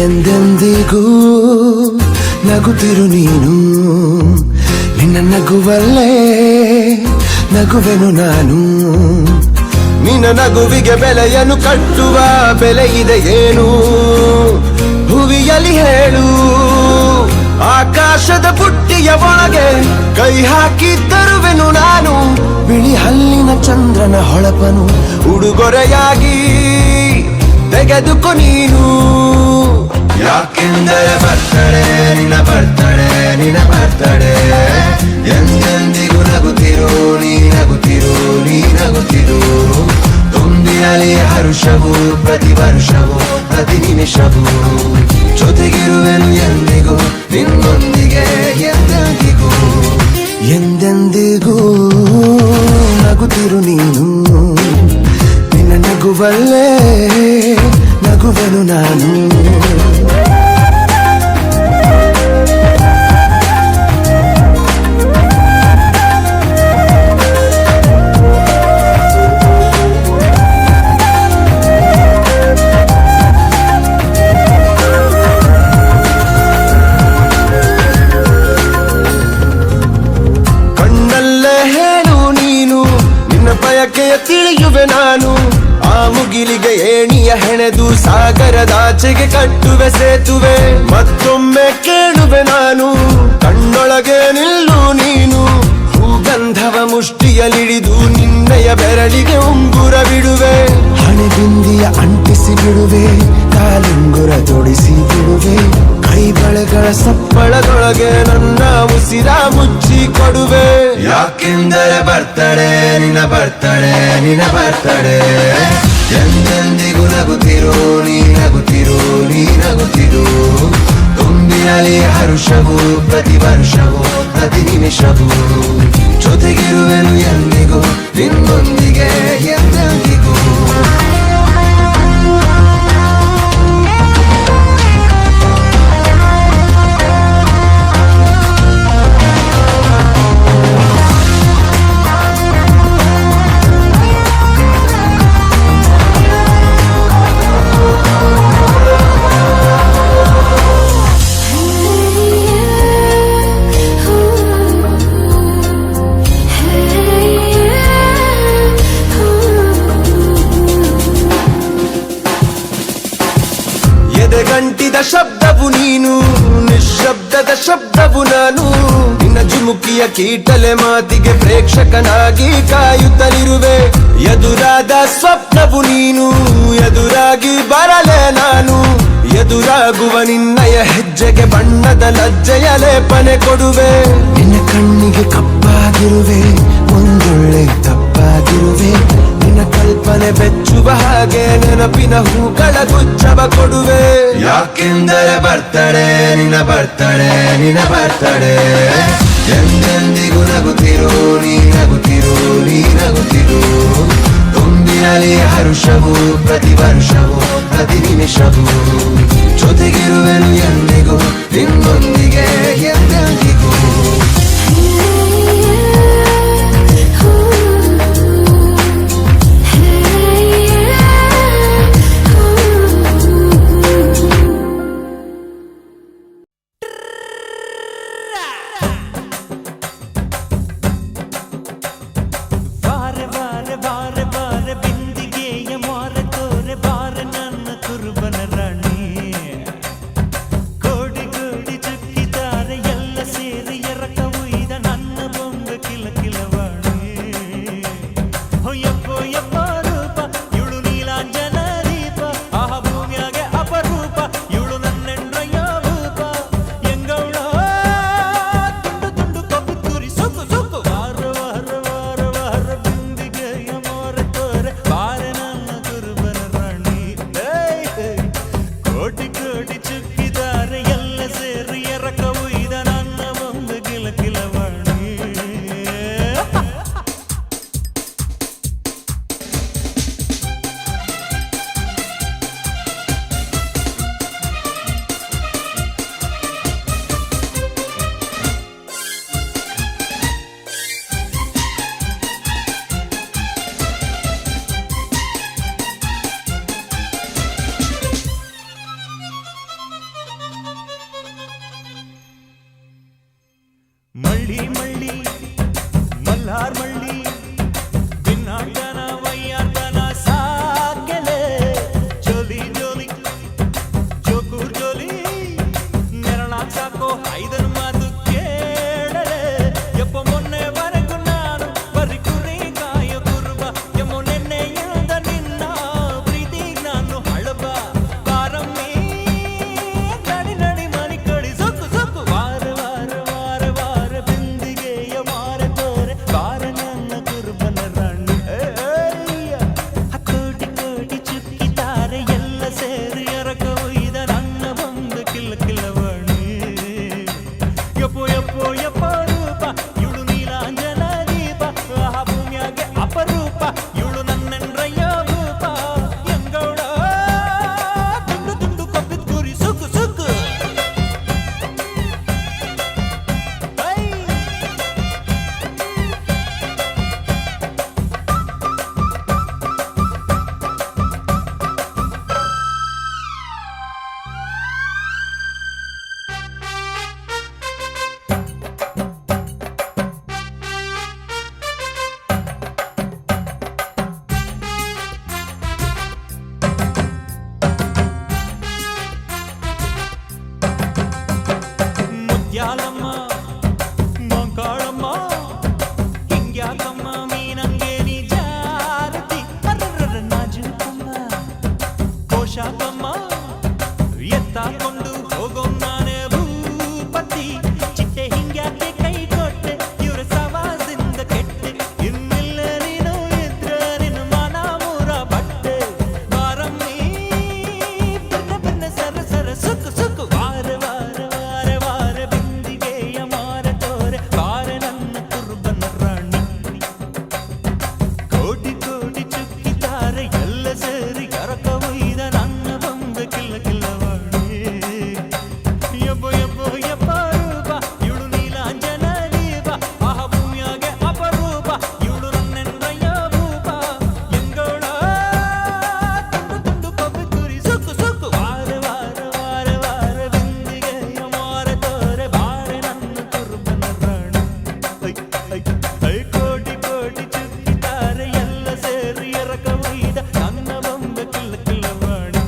ಎಂದೆಂದಿಗೂ ನಗುತ್ತಿರು ನೀನು, ನಿನ್ನ ನಗುವಲ್ಲೇ ನಗುವೆನು ನಾನು. ನಿನ್ನ ನಗುವಿಗೆ ಬೆಲೆಯನ್ನು ಕಟ್ಟುವ ಬೆಲೆ ಇದೆ ಏನು, ಭುವಿಯಲ್ಲಿ ಹೇಳು. ಆಕಾಶದ ಬುಟ್ಟಿಯ ಒಳಗೆ ಕೈ ಹಾಕಿ ತರುವೆನು ನಾನು, ಬಿಳಿ ಹಲ್ಲಿನ ಚಂದ್ರನ ಹೊಳಪನು ಉಡುಗೊರೆಯಾಗಿ ತೆಗೆದುಕೊ ನೀನು. ಯಾಕೆಂದರೆ ಬರ್ತಡೆ ನಿನ್ನ ಬರ್ತಡೆ, ನಿನ್ನ ಬರ್ತಡೆ. ಎಂದೆಂದಿಗೂ ನಗುತ್ತಿರು ನೀ ನಗುತ್ತಿರು ನೀ ನಗುತ್ತಿರು. ತುಂಬಿರಲಿ ಹರುಷವು ಪ್ರತಿ ವರ್ಷವೂ ಪ್ರತಿ ನಿಮಿಷವೂ. ಜೊತೆಗಿರುವೆನು ಎಂದಿಗೂ ನಿನ್ನೊಂದಿಗೆ ಎಂದೆಂದಿಗೂ. ಎಂದೆಂದಿಗೂ ನಗುತ್ತಿರು ನೀನು, ನಿನ್ನ ನಗುವಲ್ಲೇ ನಗುವೆನು ನಾನು. ಕಣ್ಣಲ್ಲೇ ಹೇಳು ನೀನು, ನಿನ್ನ ಬಯಕೆಯ ತಿಳಿಯುವೆ ನಾನು. ಆ ಮುಗಿಲಿಗೆ ಏಣಿಯ ಹೆಣೆದು ಸಾಗರದಾಚೆಗೆ ಕಟ್ಟುವೆ ಸೇತುವೆ. ಮತ್ತೊಮ್ಮೆ ಕೇಳುವೆ ನಾನು, ಕಣ್ಣೊಳಗೆ ನಿಲ್ಲು ನೀನು. ಹೂಗಂಧವ ಮುಷ್ಟಿಯಲಿಡಿದು ನಿನ್ನಯ ಬೆರಳಿಗೆ ಉಂಗುರ ಬಿಡುವೆ. ಹಣೆ ಬಿಂದಿಯ ಅಂಟಿಸಿ ಬಿಡುವೆ, ಕಾಲುಂಗುರ ತೊಡಿಸಿ ಬಿಡುವೆ. ಕೈ ಬಳೆಗಳ ಸಪ್ಪಳದೊಳಗೆ ನನ್ನ ಉಸಿರ ಮುಚ್ಚಿ ಕೊಡುವೆ. ಯಾಕೆಂದರೆ ಬರ್ತಡೆ ನಿನ್ನ ಬರ್ತಡೆ, ನಿನ್ನ ಬರ್ತಡೆ. ಎಂದೆಂದಿಗೂ ನಗುತ್ತಿರು ನೀ ನಗುತ್ತಿರು ನೀ ನಗುತ್ತಿರು. ತುಂಬಿರಲಿ ಹರುಷವು ಪ್ರತಿ ವರ್ಷವೂ ಪ್ರತಿ ನಿಮಿಷವೂ. ಜೊತೆಗಿರುವೆನು ಎಂದಿಗೂ ನಿನ್ನೊಂದಿಗೆ ಎಂದೆಂದಿಗೂ. ಗಂಟಿದ ಶಬ್ದವು ನೀನು, ನಿಶ್ಶಬ್ದದ ಶಬ್ದವು ನಾನು. ನಿನ್ನ ಜುಮುಕಿಯ ಕೀಟಲೆ ಮಾತಿಗೆ ಪ್ರೇಕ್ಷಕನಾಗಿ ಕಾಯುತ್ತಲಿರುವೆ. ಎದುರಾದ ಸ್ವಪ್ನವು ನೀನು, ಎದುರಾಗಿ ಬರಲೇ ನಾನು. ಎದುರಾಗುವ ನಿನ್ನಯ ಹೆಜ್ಜೆಗೆ ಬಣ್ಣದ ಲಜ್ಜೆಯ ಲೇಪನೆ ಕೊಡುವೆ. ನಿನ್ನ ಕಣ್ಣಿಗೆ ಕಪ್ಪಾಗಿರುವೆ, ಒಂದೊಳ್ಳೆ ತಪ್ಪಾಗಿರುವೆ. ನಿನ್ನ ಕಲ್ಪನೆ ಬೆಚ್ಚುವ ಹಾಗೆ ನೆನಪಿನ ಹೂಗಳ ಗುಚ್ಛವ ಕೊಡುವೆ. ಯಾಕೆಂದರೆ ಬರ್ತಡೆ ನಿನ್ನ ಬರ್ತಡೆ, ನಿನ್ನ ಬರ್ತಡೆ. ಎಂದೆಂದಿಗೂ ನಗುತ್ತಿರು ನೀ ನಗುತ್ತಿರು ನೀ ನಗುತ್ತಿರು. ತುಂಬಿರಲಿ ಹರುಷವು ಪ್ರತಿ ವರ್ಷವೂ ಪ್ರತಿ ನಿಮಿಷವೂ. ಜೊತೆಗಿರುವೆನು ಎಂದಿಗೂ ನಿನ್ನೊಂದಿಗೆ ಎಂದೆಂದಿಗೂ. ಬಾರೆ ನನ್ನ ಕುರುಬನ ರಾಣಿ, ಕೋಡಿ ಕೋಡಿ ಚುಕ್ಕಿ ಮಳ್ಳಿ ಮಳ್ಳಿ ಮಲ್ಹಾರ್ ಮಳ್ಳಿ ಭಿನ್ನಾಟನ ವಯ್ಯಾಟನ ಸಾಕೆಲೆ ಜೋಲಿ ಜೋಲಿ ಜೋಕೂರ್ ಜೋಲಿ ನೆರಳಾಗ್ ಸಾಕೋ ಐದನ್ ಮಾತು ಕೇಳಲೆ ಎಪ್ಪ ಮೊನ್ನೆವರೆಗೂ ನಾನು ಬರಿ ಕುರಿ ಕಾಯೋ ಕುರುಬ ಎಮ್ಮೋ ನೆನ್ನೆಯಿಂದ ನಿನ್ನ ಪ್ರೀತಿಗ್ ನಾನು ಹಳಬ ಬಾರಮ್ಮಿ ನಡಿ ನಡಿ ಮನಿ ಕಡಿ ಸೊಕ್ಕು ಸೊಕ್ಕು ವಾರ ವಾರ ವಾರ ವಾರ ಬಿಂದಿಗೆಯ ಮಾರ ತೋರೆ ಬಾರ ನನ್ನ ಕುರುಬನ ರಾಣಿ ಕೋಟಿ ಕೋಟಿ ಚುಕ್ಕಿತಾರೆ ಎಲ್ಲ ಸೇರಿ ಎರಕ ಒಯ್ದ ನನ್ನ ಬಂದು ಕಿಲ್ಲ ಕಿಲ್ಲವಾಣಿ ಯಪ್ಪೋ ಯಪ್ಪೋ ಯಪ್ಪ ರೂಪ ಇವಳು ನೀಲಾಂಜನ ದೀಪ ಆ ಭೂಮಿಯಾಗೆ ಅಪರೂಪ ಇವಳು ನನ್ನೆಂಡ್ರಯ್ಯ ಭೂಪ ಎಂಗೌಡ ತುಂಡು ತುಂಡು ಕಪ್ಪಿದ್ ಗುರಿ ಸುಕ್ಕು ಸುಕ್ಕು ಐ ಮುತ್ಯಾಲಮ್ಮ ಮಂಕಾಳಮ್ಮ ಹಿಂಗ್ಯಾಕಮ್ಮ ಮೀನಂಗೆ ನೀ ಜಾರತಿ ಅರ್ರರ್ರ ನಾಜುಕಮ್ಮ ಕೋಶಾಕಮ್ಮ ಎತ್ತಾಕೊಂಡು ಹೋಗೋ ನಾನೇ ಭೂಪತಿ ಚಿಟ್ಟೆ ಹಿಂಗ್ಯಾಕೆ ಕೈ ಕೊಟ್ಟೆ ಇವ್ರ ಸವಾಸಿಂದ ಕೆಟ್ಟೆ ಇನ್ನಿಲ್ಲ ನೀನು ಇದ್ರ ನಿನ್ನ ಮನ ಮೂರ ಬಟ್ಟೆ ಬಾರಮ್ಮಿ ಬೆನ್ನ ಬೆನ್ನ ಸರ ಸರ ಸುಕ್ಕು ಸುಕ್ಕು ವಾರ ವಾರ ವಾರ ವಾರ ಬಿಂದಿಗೆಯ ಮಾರ ತೋರೆ ಬಾರ ನನ್ನ ಕುರುಬನ ರಾಣಿ ಕೋಟಿ ಕೋಟಿ ಚುಕ್ಕಿತಾರೆ ಎಲ್ಲ ಸೇರಿ ಎರಕ ಒಯ್ದ ನನ್ನ ಬಂದು ಕಿಲ್ಲ ಕಿಲ್ಲವಾಣಿ ಯಬ್ಬ ಯಬ್ಬ ಯಪ್ಪ ರೂಪ ಇವಳು ನೀಲಾಂಜನ ದೀಪ ಆಹ ಭೂಮಿಯಾಗೆ ಅಪರೂಪ ಇವಳು ನನ್ನೆಂಡ್ರಯ್ಯ ಭೂಪ ಎಂಗೌಳ ತುಂಡು ತುಂಡು ಕಬ್ಬಿ ಕುರಿ ಸುಕ್ಕು ಸುಕ್ಕು ವಾರ ವಾರ ವಾರ ವಾರ ಬಿಂದಿಗೆಯ ಮಾರ ತೋರೆ ಬಾರೆ ನನ್ನ ಕುರುಬನ ರಾಣಿ ಐ ಕೋಟಿ ಕೋಟಿ ಚುಕ್ಕಿತಾರೆ ಎಲ್ಲ ಸೇರಿ ಎರಕ ಒಯ್ದ ನನ್ನ ಬಂದು ಕಿಲ್ಲ ಕಿಲ್ಲವಾಣಿ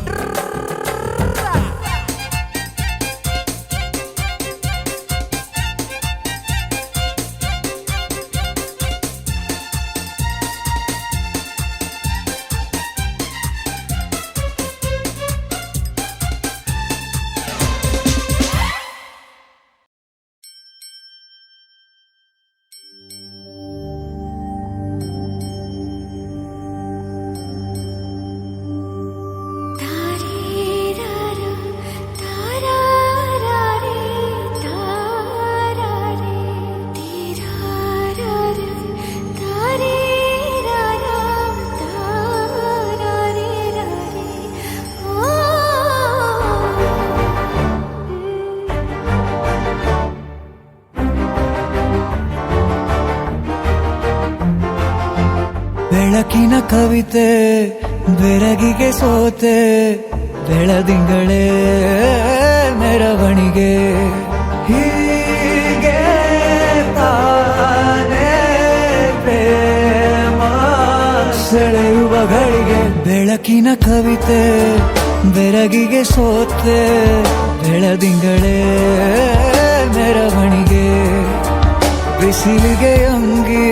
ಬೆಳಕಿನ ಕವಿತೆ ಬೆರಗಿಗೆ ಸೋತೆ ಬೆಳದಿಂಗಳೇ ಮೆರವಣಿಗೆ ಹೀಗೆ ತಾನೇ ಪ್ರೇಮ ಸೆಳೆಯುವ ಗಳಿಗೆ ಬೆಳಕಿನ ಕವಿತೆ ಬೆರಗಿಗೆ ಸೋತೆ ಬೆಳದಿಂಗಳೇ ಮೆರವಣಿಗೆ ಬಿಸಿಲಿಗೆ ಅಂಗಿ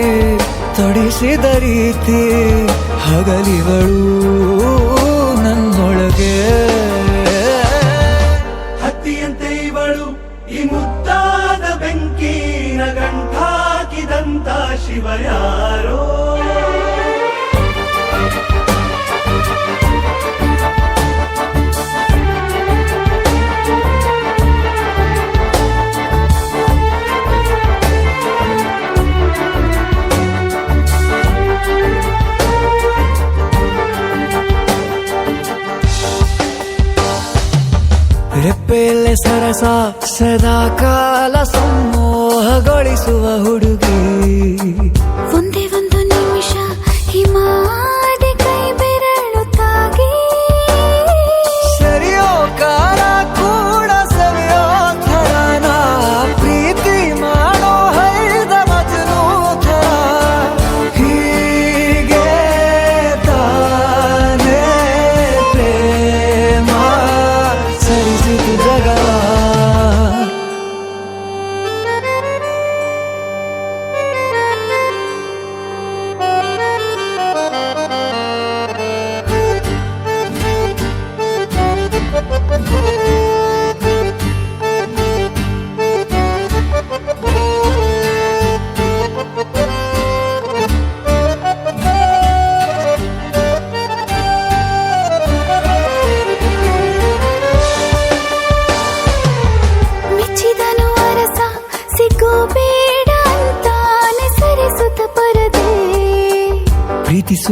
ತೊಡಿಸಿದ ರೀತಿ ಹಗಲಿಗಳು ನನ್ನೊಳಗೆ ಹತ್ತಿಯಂತೆ ಇವಳು ಈ ಮುದ್ದಾದ ಬೆಂಕಿನ ಗಂಟಾಕಿದಂತ ಶಿವ ಯಾರೋ ರೆಪ್ಪೆಯಲ್ಲೇ ಸರಸ ಸದಾ ಕಾಲ ಸಂಮೋಹಗೊಳಿಸುವ ಹುಡುಗಿ ಒಂದೇ ಒಂದು ನಿಮಿಷ ಹಿಮಾದಿ ಕೈ ಬೆರಳು ತಾಗಿ ಸರಿಯೋ ಕಾಲ ಕೂಡ ಸವಿಯೋ ಥರನ ಪ್ರೀತಿ ಮಾಡೋ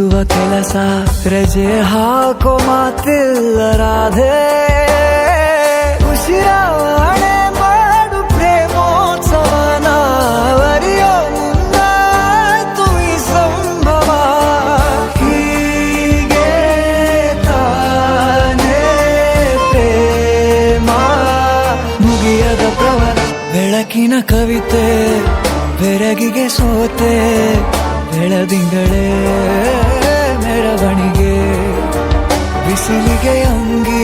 ಉಳಿಸುವ ಕೆಲಸ ರಜೆ ಹಾಕೋ ಮಾತಿಲ್ಲ ರಾಧೆ ಉಸಿರಾವಣೆ ಮಾಡು ಪ್ರೇಮೋತ್ಸವನ ಅರಿಯೋ ಮುಂದಾಯ್ತು ಈ ಸಂಭವ ಹೀಗೆ ತಾನೇ ಪ್ರೇಮ ಮುಗಿಯದ ಪ್ರವರ ಬೆಳಕಿನ ಕವಿತೆ ಬೆರಗಿಗೆ ಸೋತೆ ಬೆಳದಿಂಗಳೇ ಮೆರವಣಿಗೆ ಬಿಸಿಲಿಗೆ ಅಂಗಿ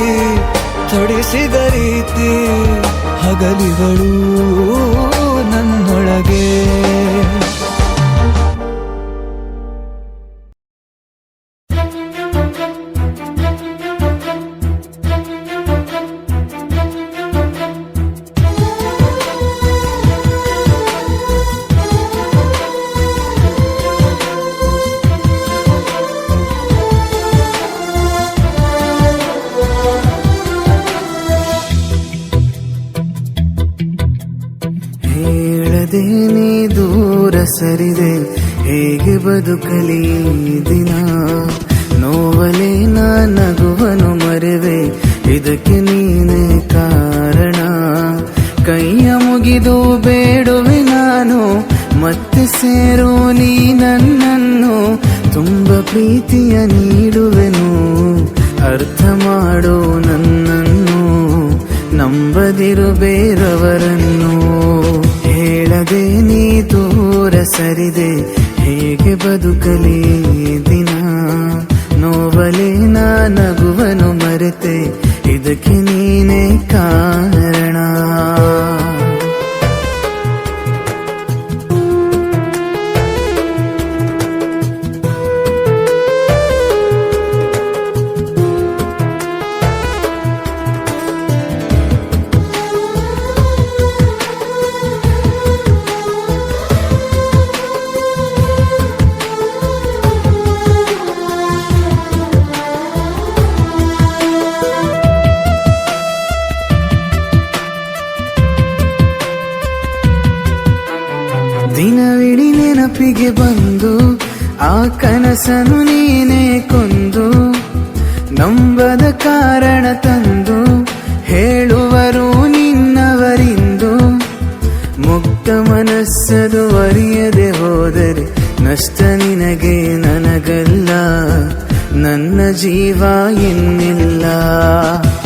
ತೊಡಿಸಿದ ರೀತಿ ಹಗಲಿಗಳು ನನ್ನೊಳಗೆ ಹೇಳದೆ ನೀ ದೂರ ಸರಿದೆ ಹೇಗೆ ಬದುಕಲಿ ಈ ದಿನ ನೋವಲೇ ನಗುವನು ಮರೆವೆ ಇದಕ್ಕೆ ನೀನೇ ಕಾರಣ ಕೈಯ ಮುಗಿದು ಬೇಡುವೆ ನಾನು ಮತ್ತೆ ಸೇರು ನೀ ನನ್ನನ್ನು ತುಂಬ ಪ್ರೀತಿಯ ನೀಡುವೆನು ಅರ್ಥ ಮಾಡು ನನ್ನನ್ನು ನಂಬದಿರು ಬೇರವರನ್ನು ಹೇಳದೆ ನೀ ದೂರ ಸರಿದೆ ಹೇಗೆ ಬದುಕಲಿ ಈ ದಿನ ನೋವಲೇ ನಗುವನು ಮರೆತೆ ಇದಕ್ಕೆ ನೀನೇ ಕಾರಣ ದಿನವಿಡೀ ನೆನಪಿಗೆ ಬಂದು ಆ ಕನಸನು ನೀನೇ ಕೊಂದು ನಂಬದ ಕಾರಣ ತಂದು ಹೇಳುವರು ನಿನ್ನವರಿಂದು ಮುಕ್ತ ಮನಸ್ಸದು ಅರಿಯದೆ ಹೋದರೆ ನಷ್ಟ ನಿನಗೆ ನನಗಲ್ಲ ನನ್ನ ಜೀವ ಎನ್ನಿಲ್ಲ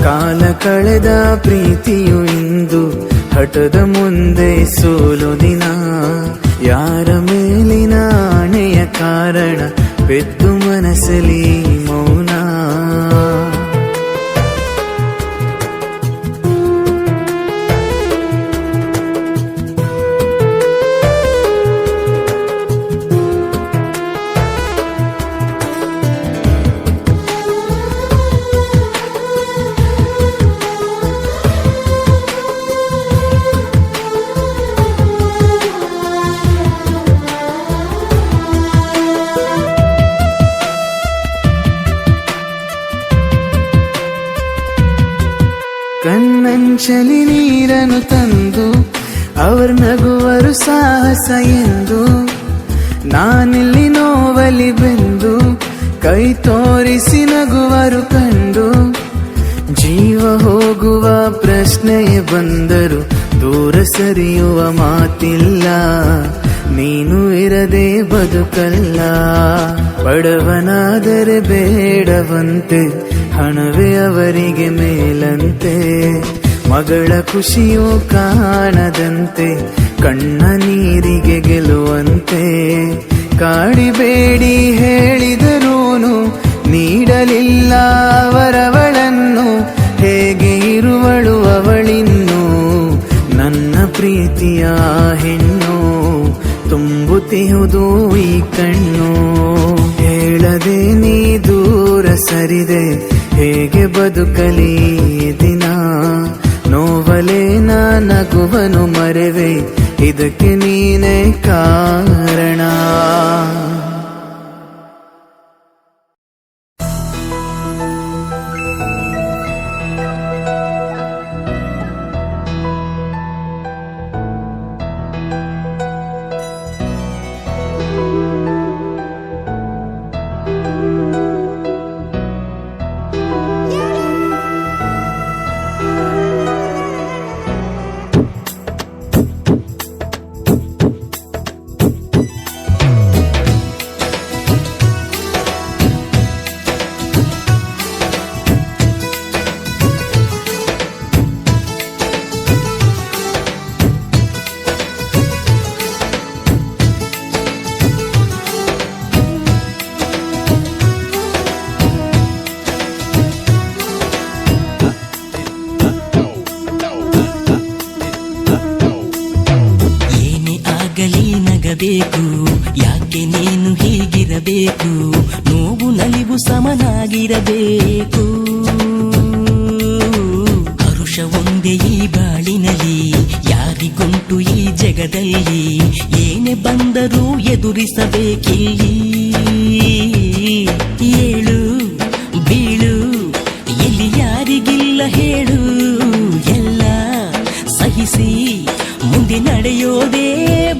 ಕಾಲ ಕಳೆದ ಪ್ರೀತಿಯು ಇಂದು ಹಠದ ಮುಂದೆ ಸೋಲು ದಿನ ಯಾರ ಮೇಲಿನ ಆಣೆಯ ಕಾರಣ ಬೆದ್ದು ಮನಸ್ಸಲಿ ಮೌನ ಕಣ್ಣಂಚಲಿ ನೀರನ್ನು ತಂದು ಅವರು ನಗುವರು ಸಾಹಸ ಎಂದು ನಾನಿಲ್ಲಿ ನೋವಲಿ ಬೆಂದು ಕೈ ತೋರಿಸಿ ನಗುವರು ಕಂಡು ಜೀವ ಹೋಗುವ ಪ್ರಶ್ನೆಯೇ ಬಂದರು ದೂರ ಸರಿಯುವ ಮಾತಿಲ್ಲ ನೀನು ಇರದೆ ಬದುಕಲ್ಲ ಬಡವನಾದರೆ ಬೇಡವಂತೆ ಹಣವೇ ಅವರಿಗೆ ಮೇಲಂತೆ ಮಗಳ ಖುಷಿಯೂ ಕಾಣದಂತೆ ಕಣ್ಣ ನೀರಿಗೆ ಗೆಲ್ಲುವಂತೆ ಕಾಡಿಬೇಡಿ ಹೇಳಿದರೂನು ನೀಡಲಿಲ್ಲ ಅವರವಳನ್ನು ಹೇಗೆ ಇರುವಳು ಅವಳಿನ್ನು ನನ್ನ ಪ್ರೀತಿಯ ಹೆಣ್ಣು ತುಂಬುತ್ತಿಹುದು ಈ ಕಣ್ಣು ಹೇಳದೆ ನೀ ದೂರ ಸರಿದೆ ಹೇಗೆ ಬದುಕಲಿ ದಿನ ನೋವಲೇ ನಗುವನು ಮರೆವೆ ಇದಕ್ಕೆ ನೀನೇ ಕಾರಣ ಇರಬೇಕು, ಯಾಕೆ ನೀನು ಹೀಗಿರಬೇಕು, ನೋವು ನಲಿವು ಸಮನಾಗಿರಬೇಕು. ಹರುಷ ಒಂದೇ ಈ ಬಾಳಿನಲ್ಲಿ, ಯಾರಿಗುಂಟು ಈ ಜಗದಲ್ಲಿ, ಏನೇ ಬಂದರೂ ಎದುರಿಸಬೇಕಿಲ್ಲಿ. ಏಳು ಬೀಳು ಇಲ್ಲಿ ಯಾರಿಗಿಲ್ಲ ಹೇಳು, ಎಲ್ಲ ಸಹಿಸಿ ಮುಂದೆ ನಡೆಯೋದೇ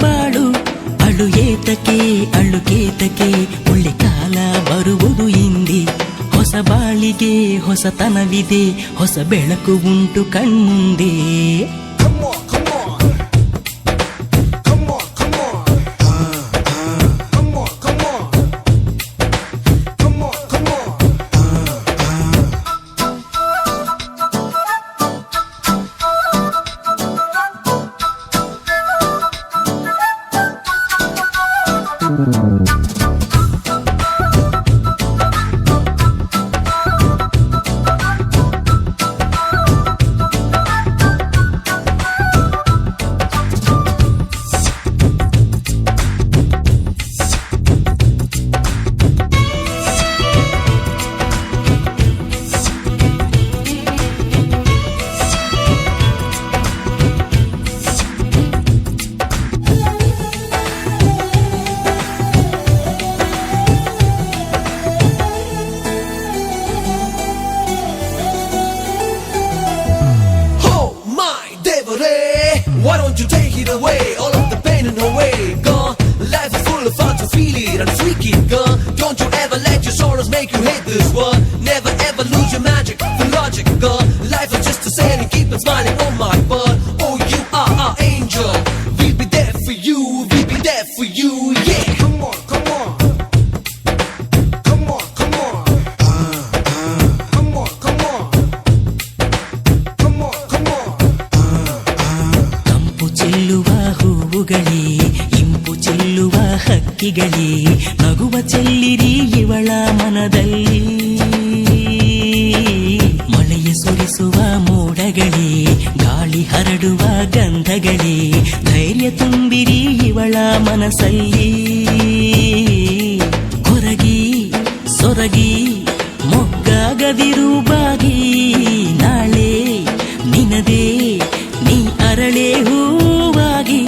ಬಾಳು. ಅಳು ಏತಕ್ಕೆ ಅಳು ಕೇತಕ್ಕೆ, ಒಳ್ಳೆ ಕಾಲ ಬರುವುದು ಹಿಂದೆ. ಹೊಸ ಬಾಳಿಗೆ ಹೊಸತನವಿದೆ, ಹೊಸ ಬೆಳಕು ಉಂಟು ಕಣ್ಮುಂದೆ. Why don't you take it away? All of the pain and away gone. Life is full of fun, so feel it and freak it, gone. Don't you ever let your sorrows make you hate this one. Never ever lose your magic, the logic, gone. Life is just a saying, keep it smiling, oh my god. Oh, you are our angel. We'll be there for you, we'll be there for you, yeah. Come on, come on. Come on, come on. Come on, come on. Come on, come on. ತಂಪು ಚೆಲ್ಲುವ ಹೂವುಗಳೇ, ಇಂಪು ಚೆಲ್ಲುವ ಹಕ್ಕಿಗಳೇ, ನಗುವ ಚೆಲ್ಲಿರಿ ಇವಳ ಮನದಲ್ಲಿ. ಮಳೆಯ ಸುರಿಸುವ ಮೋಡಗಳೇ, ಗಾಳಿ ಹರಡುವ ಗಂಧಗಳೇ, ಧೈರ್ಯ ತುಂಬಿರಿ ಇವಳ ಮನಸ್ಸಲ್ಲಿ. ಕೊರಗಿ ಸೊರಗಿ ಮೊಗ್ಗಾಗದಿರು ಬಾಗಿ, ನಾಳೆ ನಿನದೇ ನೀ ಅರಳೆ ಹೂವಾಗಿ.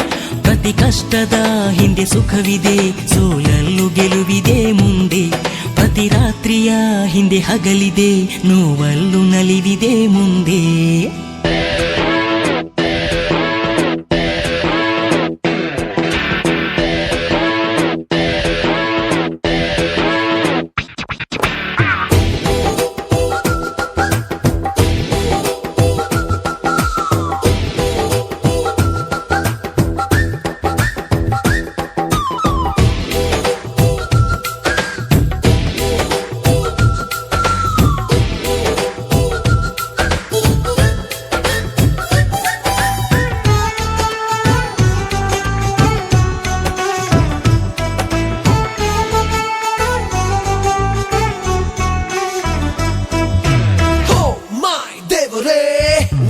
ಪ್ರತಿ ಕಷ್ಟದ ಹಿಂದೆ ಸುಖವಿದೆ, ಸೋಲಲ್ಲೂ ಗೆಲುವಿದೆ ಮುಂದೆ. ಪ್ರತಿ ರಾತ್ರಿಯ ಹಿಂದೆ ಹಗಲಿದೆ, ನೋವಲ್ಲೂ ನಲಿವಿದೆ ಮುಂದೆ.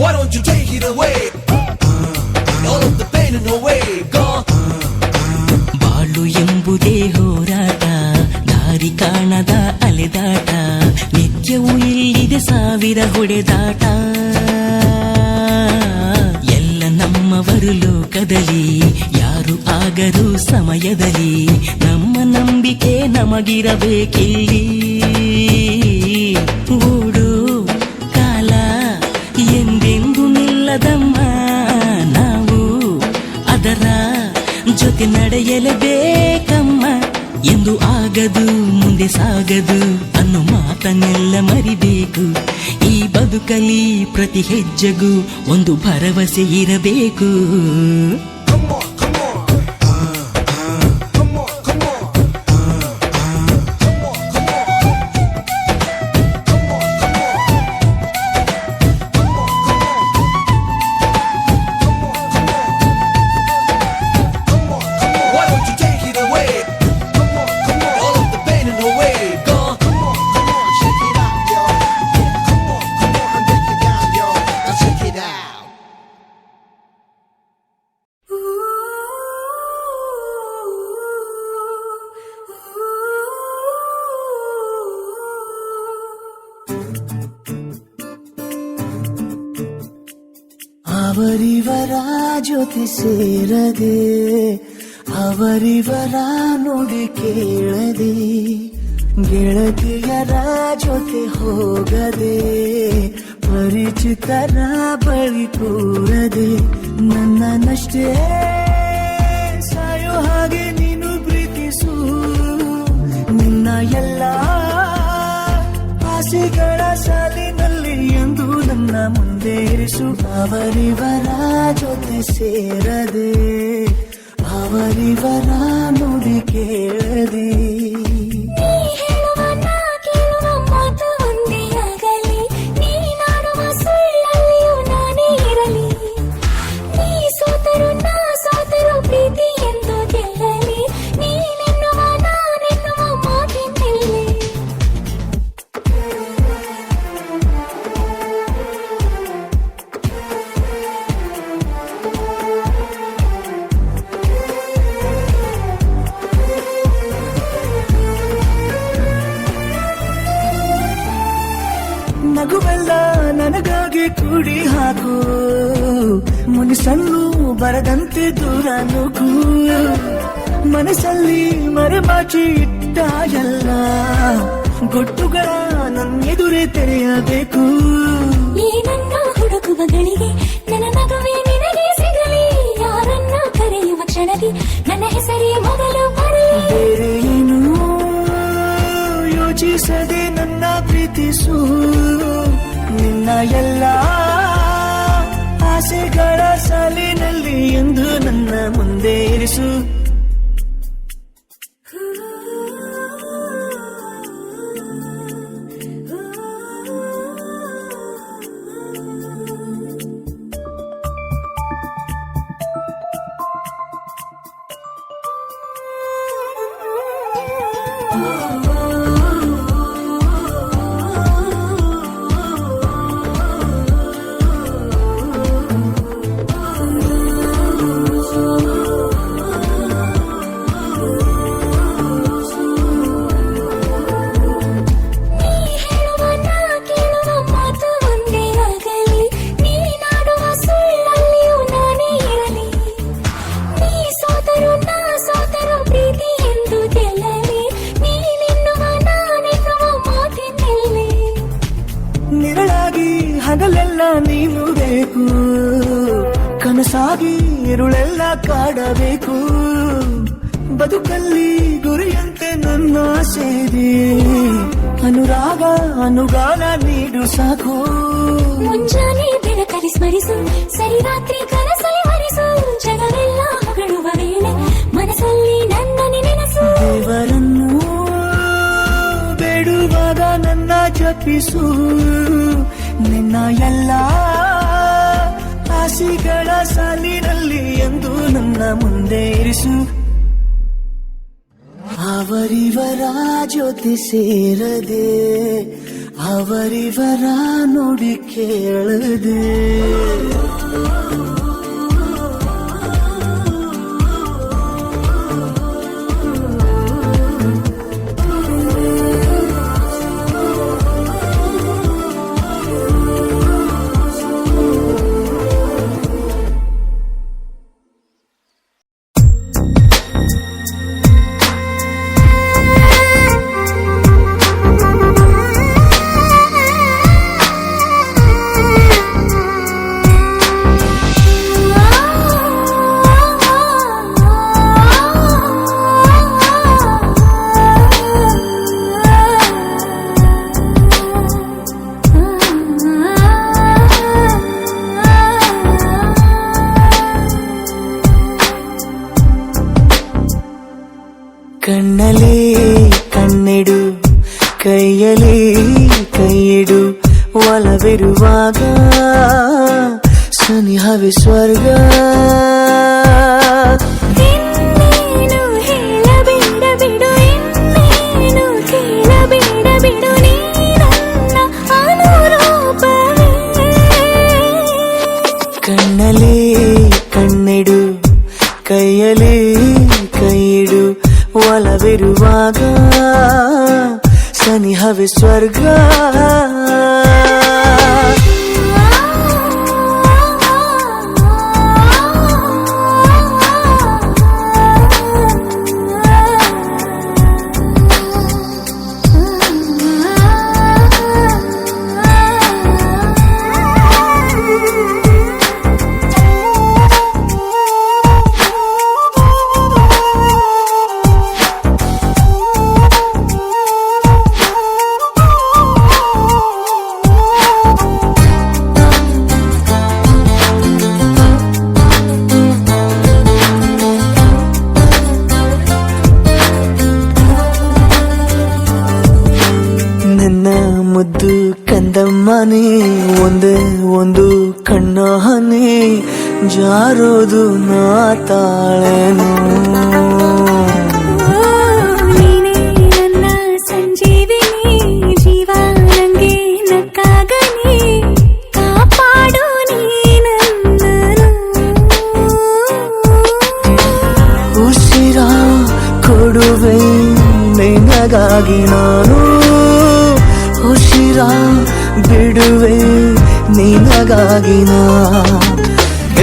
Why don't you take it away? All of the pain and away gone. ಬಾಳು ಎಂಬುದೇ ಹೋರಾಟ, ದಾರಿ ಕಾಣದ ಅಲೆದಾಟ, ನಿತ್ಯವೂ ಇಲ್ಲಿದೆ ಸಾವಿರ ಹೊಡೆದಾಟ. ಎಲ್ಲ ನಮ್ಮವರು ಲೋಕದಲ್ಲಿ, ಯಾರು ಆಗರು ಸಮಯದಲ್ಲಿ, ನಮ್ಮ ನಂಬಿಕೆ ನಮಗಿರಬೇಕಿಲ್ಲಿ. ಓಡು ಕಾಲ ಎಂದೆಂದು ನಿಲ್ಲದಮ್ಮ, ನಾವು ಅದರ ಜೊತೆ ನಡೆಯಲೇಬೇಕಮ್ಮ. ಎಂದು ಆಗದು ಮುಂದೆ ಸಾಗದು ಅನ್ನೋ ಮಾತನ್ನೆಲ್ಲ ಮರಿಬೇಕು. ಈ ಬದುಕಲಿ ಪ್ರತಿ ಹೆಜ್ಜೆಗೂ ಒಂದು ಭರವಸೆ ಇರಬೇಕು. ಅವರಿವರ ಜೊತೆ ಸೇರದೆ ಅವರಿವರ ನುಡಿ ಕೇಳದೆ ಗೆಳತಿಯರ ಜೊತೆ ಹೋಗದೆ ಪರಿಚಿತರ ಬಳಿ ಕೂರದೆ ನನ್ನನ್ನಷ್ಟೇ ಸಾಯೋ ಹಾಗೆ ನೀನು ಪ್ರೀತಿಸು ನಿನ್ನ ಎಲ್ಲ ಆಸೆಗಳ ಸಾಲಿನಲ್ಲಿ ಎಂದು ನನ್ನ ಮುಂದೆ ಇರಿಸು ಅವರಿವರ ಜೊತೆ ಸೇರದೆ ಅವರಿವರ ನುಡಿ ಕೇಳದೆ ನಗುವೆಲ್ಲ ನನಗಾಗಿ ಕೂಡಿ ಹಾಕು ಮುನಿಸನ್ನು ಬರದಂತೆ ದೂರ ನುಗ್ಗು ಮನಸ್ಸಲ್ಲಿ ಮರೆಮಾಚಿ ಇಟ್ಟ ಎಲ್ಲ ಗೊಟ್ಟುಗಳ ನನ್ನೆದುರೇ ತೆರೆಯಬೇಕು ಈ ನನ್ನ ಹುಡುಕುವ ಗಳಿಗೆ ನನ್ನ ನಗುವೆ ನಿನಗೆ ಸಿಗಲಿ ಯಾರನ್ನ ಕರೆಯುವ ಕ್ಷಣದಿ ನನ್ನ ಹೆಸರೇ ಮೊದಲು ಬರಲಿ ಬೇರೆ ಏನು ಯೋಚಿಸದೆ ನನ್ನ ಪ್ರೀತಿಸು ನಿನ್ನ ಎಲ್ಲ ಆಸೆಗಳ ಸಾಲಿನಲ್ಲಿ ಎಂದು ನನ್ನ ಮುಂದೆ ಇರಿಸು ಹಗಲೆಲ್ಲ ನೀನು ಬೇಕು ಕನಸಾಗಿ ಇರುಳೆಲ್ಲ ಕಾಡಬೇಕು ಬದುಕಲ್ಲಿ ಗುರಿಯಂತೆ ನನ್ನ ಸೇರಿ ಅನುರಾಗ ಅನುಗಾಲ ನೀಡು ಸಾಕು ಮುಂಜಾನೆ ಬೆಳಕಲ್ಲಿ ಸ್ಮರಿಸು ಸರಿ ರಾತ್ರಿ ಕನಸಲ್ಲಿ ಹರಿಸು ಜಗವೆಲ್ಲ ಹೊಗಳುವ ವೇಳೆ ಮನಸ್ಸಲ್ಲಿ ನನ್ನನ್ನು ನೆನೆಸು ದೇವರನ್ನು ಬೇಡುವಾಗ ನನ್ನ ಜಪಿಸು ನಿನ್ನ ಎಲ್ಲ ಆಸೆಗಳ ಸಾಲಿನಲ್ಲಿ ಎಂದು ನನ್ನ ಮುಂದೆ ಇರಿಸು ಅವರಿವರ ಜೊತೆ ಸೇರದೆ ಅವರಿವರ ನುಡಿ ಕೇಳದೆ ಕಣ್ಣಲ್ಲಿ ಕಣ್ಣಿಡು ಕೈಯಲ್ಲಿ ಕೈಯಿಡು ಒಲವಿರುವಾಗ ಸನಿಹವೇ ಸ್ವರ್ಗ ಇನ್ನೇನು ಹೇಳಬೇಡ ಬಿಡು ಇನ್ನೇನು ಕೇಳಬೇಡ ಬಿಡು ನೀ ನನ್ನ ಅನುರೂಪವೇ ಕಣ್ಣಲ್ಲಿ ಕಣ್ಣಿಡು ಕೈಯಲ್ಲಿ ಕೈಯಿಡು ಒಲವಿರುವಾಗ ಸನಿಹವೇ ಸ್ವರ್ಗ ಒಂದು ಕಣ್ಣ ಹನಿ ಜಾರೋದು ನಾ ತಾಳೆನು. ನೀನೇ ನನ್ನ ಸಂಜೀವಿನಿ, ಜೀವ ನಂಗೆ ನಕ್ಕಾಗನಿ, ಕಾಪಾಡು ನೀ ನನ್ನನು. ಉಸಿರ ಕೊಡುವೆ ನಿನಗಾಗಿ ನಾನು, ಉಸಿರ ಬಿಡುವೆ ನಿನಗಾಗಿ ನಾ.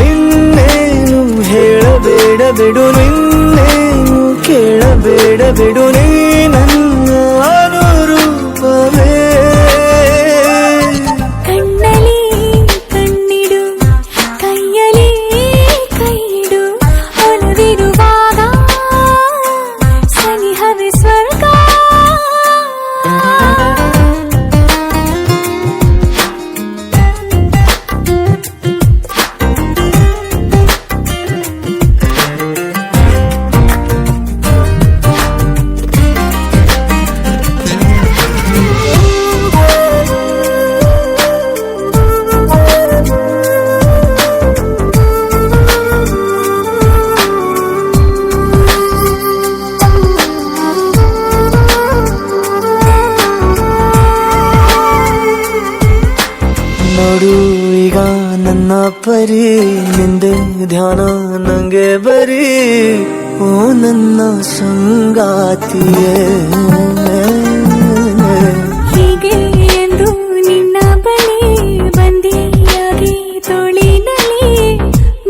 ಇನ್ನೇನು ಹೇಳಬೇಡ ಬಿಡು, ನಿನ್ನೇನು ಕೇಳಬೇಡ ಬಿಡು, ನೀ ನನ್ನ ಅನುರೂಪವೇ. ಕಣ್ಣಲ್ಲಿ ಕಣ್ಣಿಡು, ಕೈಯಲ್ಲಿ ಕೈಯಿಡು, ಒಲವಿರುವಾಗ ಸನಿಹವೇ ಸ್ವರ್ಗ. ನೋಡು ಈಗ ನನ್ನ ಪರಿ, ನಿಂದೆ ಧ್ಯಾನ ನಂಗೆ ಬರೀ, ಓ ನನ್ನ ಸಂಗಾತಿಯೇ. ಹೀಗೆ ಎಂದು ನಿನ್ನ ಬಳಿ ಬಂದಿಯಾಗಿ ತೋಳಿನಲ್ಲಿ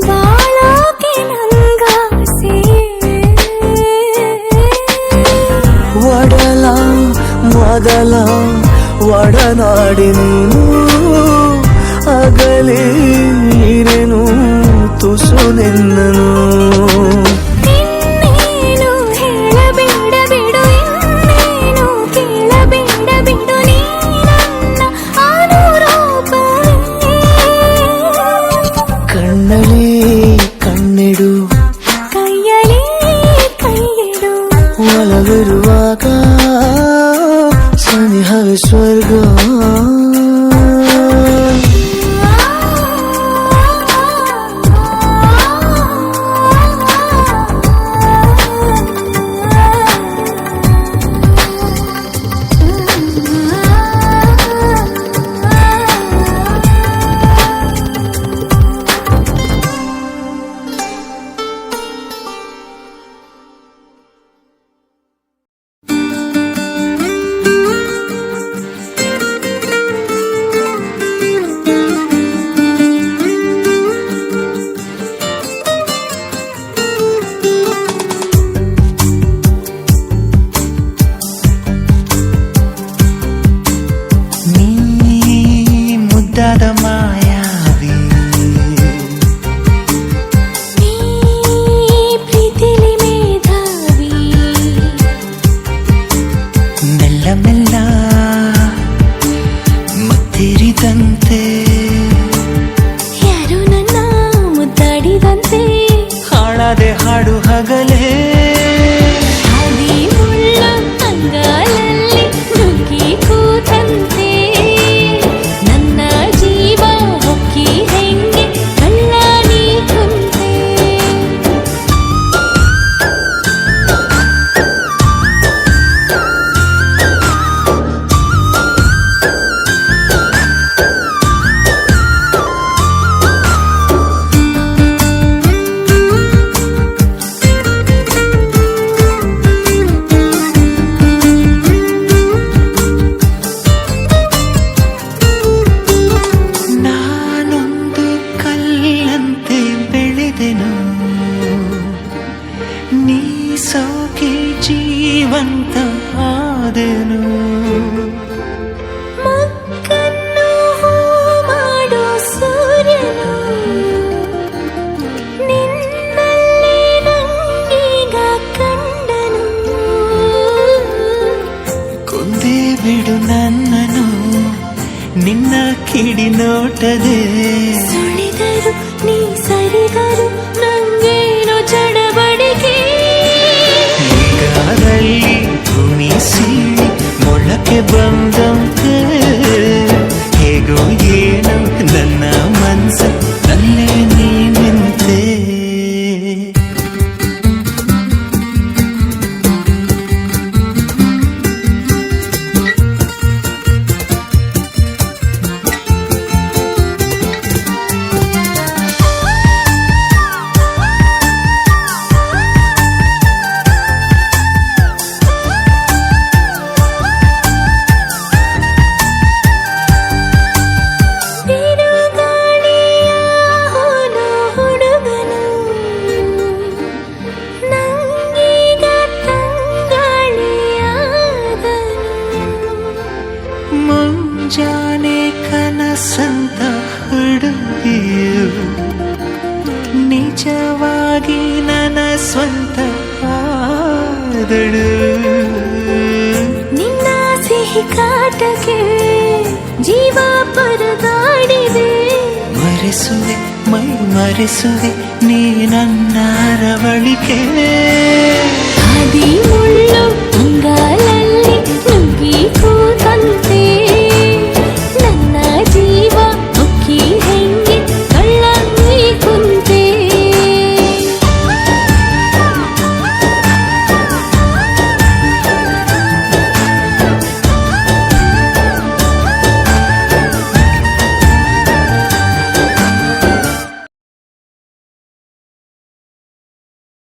ಬಾಳೋಕೆ ನಂಗಾಸೆ. ಒಡಲ ಮೊದಲ ಒಡನಾಡಿ ನೀನು, ಅಗಲಿ ಇರೆನು ತುಸು ನಿನ್ನನು. ಇನ್ನೇನು ಹೇಳಬೇಡ ಬಿಡು, ಇನ್ನೇನು ಕೇಳಬೇಡ ಬಿಡು, ನೀ ನನ್ನ ಅನುರೂಪವೇ. ಕಣ್ಣಲ್ಲಿ ಕಣ್ಣಿಡು, ಕೈಯಲ್ಲಿ ಕೈಯಿಡು, ಒಲವಿರುವಾಗ ಸನಿಹವೇ ಸ್ವರ್ಗ. ಮಾಯಾವಿ ನೀ ಪ್ರೀತಿಲಿ ಮೇಧಾವಿ, ಮೆಲ್ಲ ಮೆಲ್ಲ ಮತ್ತಿರಿದಂತೆ, ಯಾರು ನನ್ನ ಮುದ್ದಾಡಿದಂತೆ, ಹಾಳಾದೆ ಹಾಡು ಹಗಲೇ. ಹಾದಿ ಮುಳ್ಳ ಅಂಗಾಲಲ್ಲಿ ನುಗ್ಗಿ ಕೂತಂತೆ, ನನ್ನ ಜೀವ ಹೊಕ್ಕಿ ಹೆಂಗೆ ಕಳ್ಳ ನೀ ಕುಂತೆ. ನಾನೊಂದು ಕಲ್ಲಂತೆ ಬೆಳೆದೆನು, ನೀ ಸೋಕಿ ಜೀವಂತ ಆದೆನು. ಮಕ್ಕನ್ನು ಹೂ ಮಾಡೋ ಸೂರ್ಯನು, ನಿನ್ನಲ್ಲಿ ನಂಗೀಗ ಕಂಡನು. ಕೊಂದೇ ಬಿಡು ನನ್ನನು ನಿನ್ನ ಕಿಡಿ ನೋಟದೆ, ಸುಳಿದರು ನೀ ಸರಿದರು ನಂಗೇನು ಚಡಬಡಿಕೆ. ಈಗಾದಲ್ಲಿ ಭೂಮಿ ಸೀಳಿ ಮೊಳಕೆ ಬಂದಂತೆ, ಹೇಗೋ ಏನು ನನ್ನ ನಿಜವಾಗಿ ನನ್ನ ಸ್ವಂತ ಆದಳು. ನಿನ್ನ ಸಿಹಿ ಕಾಟಕ್ಕೆ ಜೀವ ಪರದಾಡಿದೆ. ಮರೆಸುವೆ ಮೈ ಮರೆಸುವೆ ನೀ ನನ್ನ ರವಳಿಕೆ. ಆದಿ ಮುಳ್ಳು ಅಂಗಾಲಲ್ಲ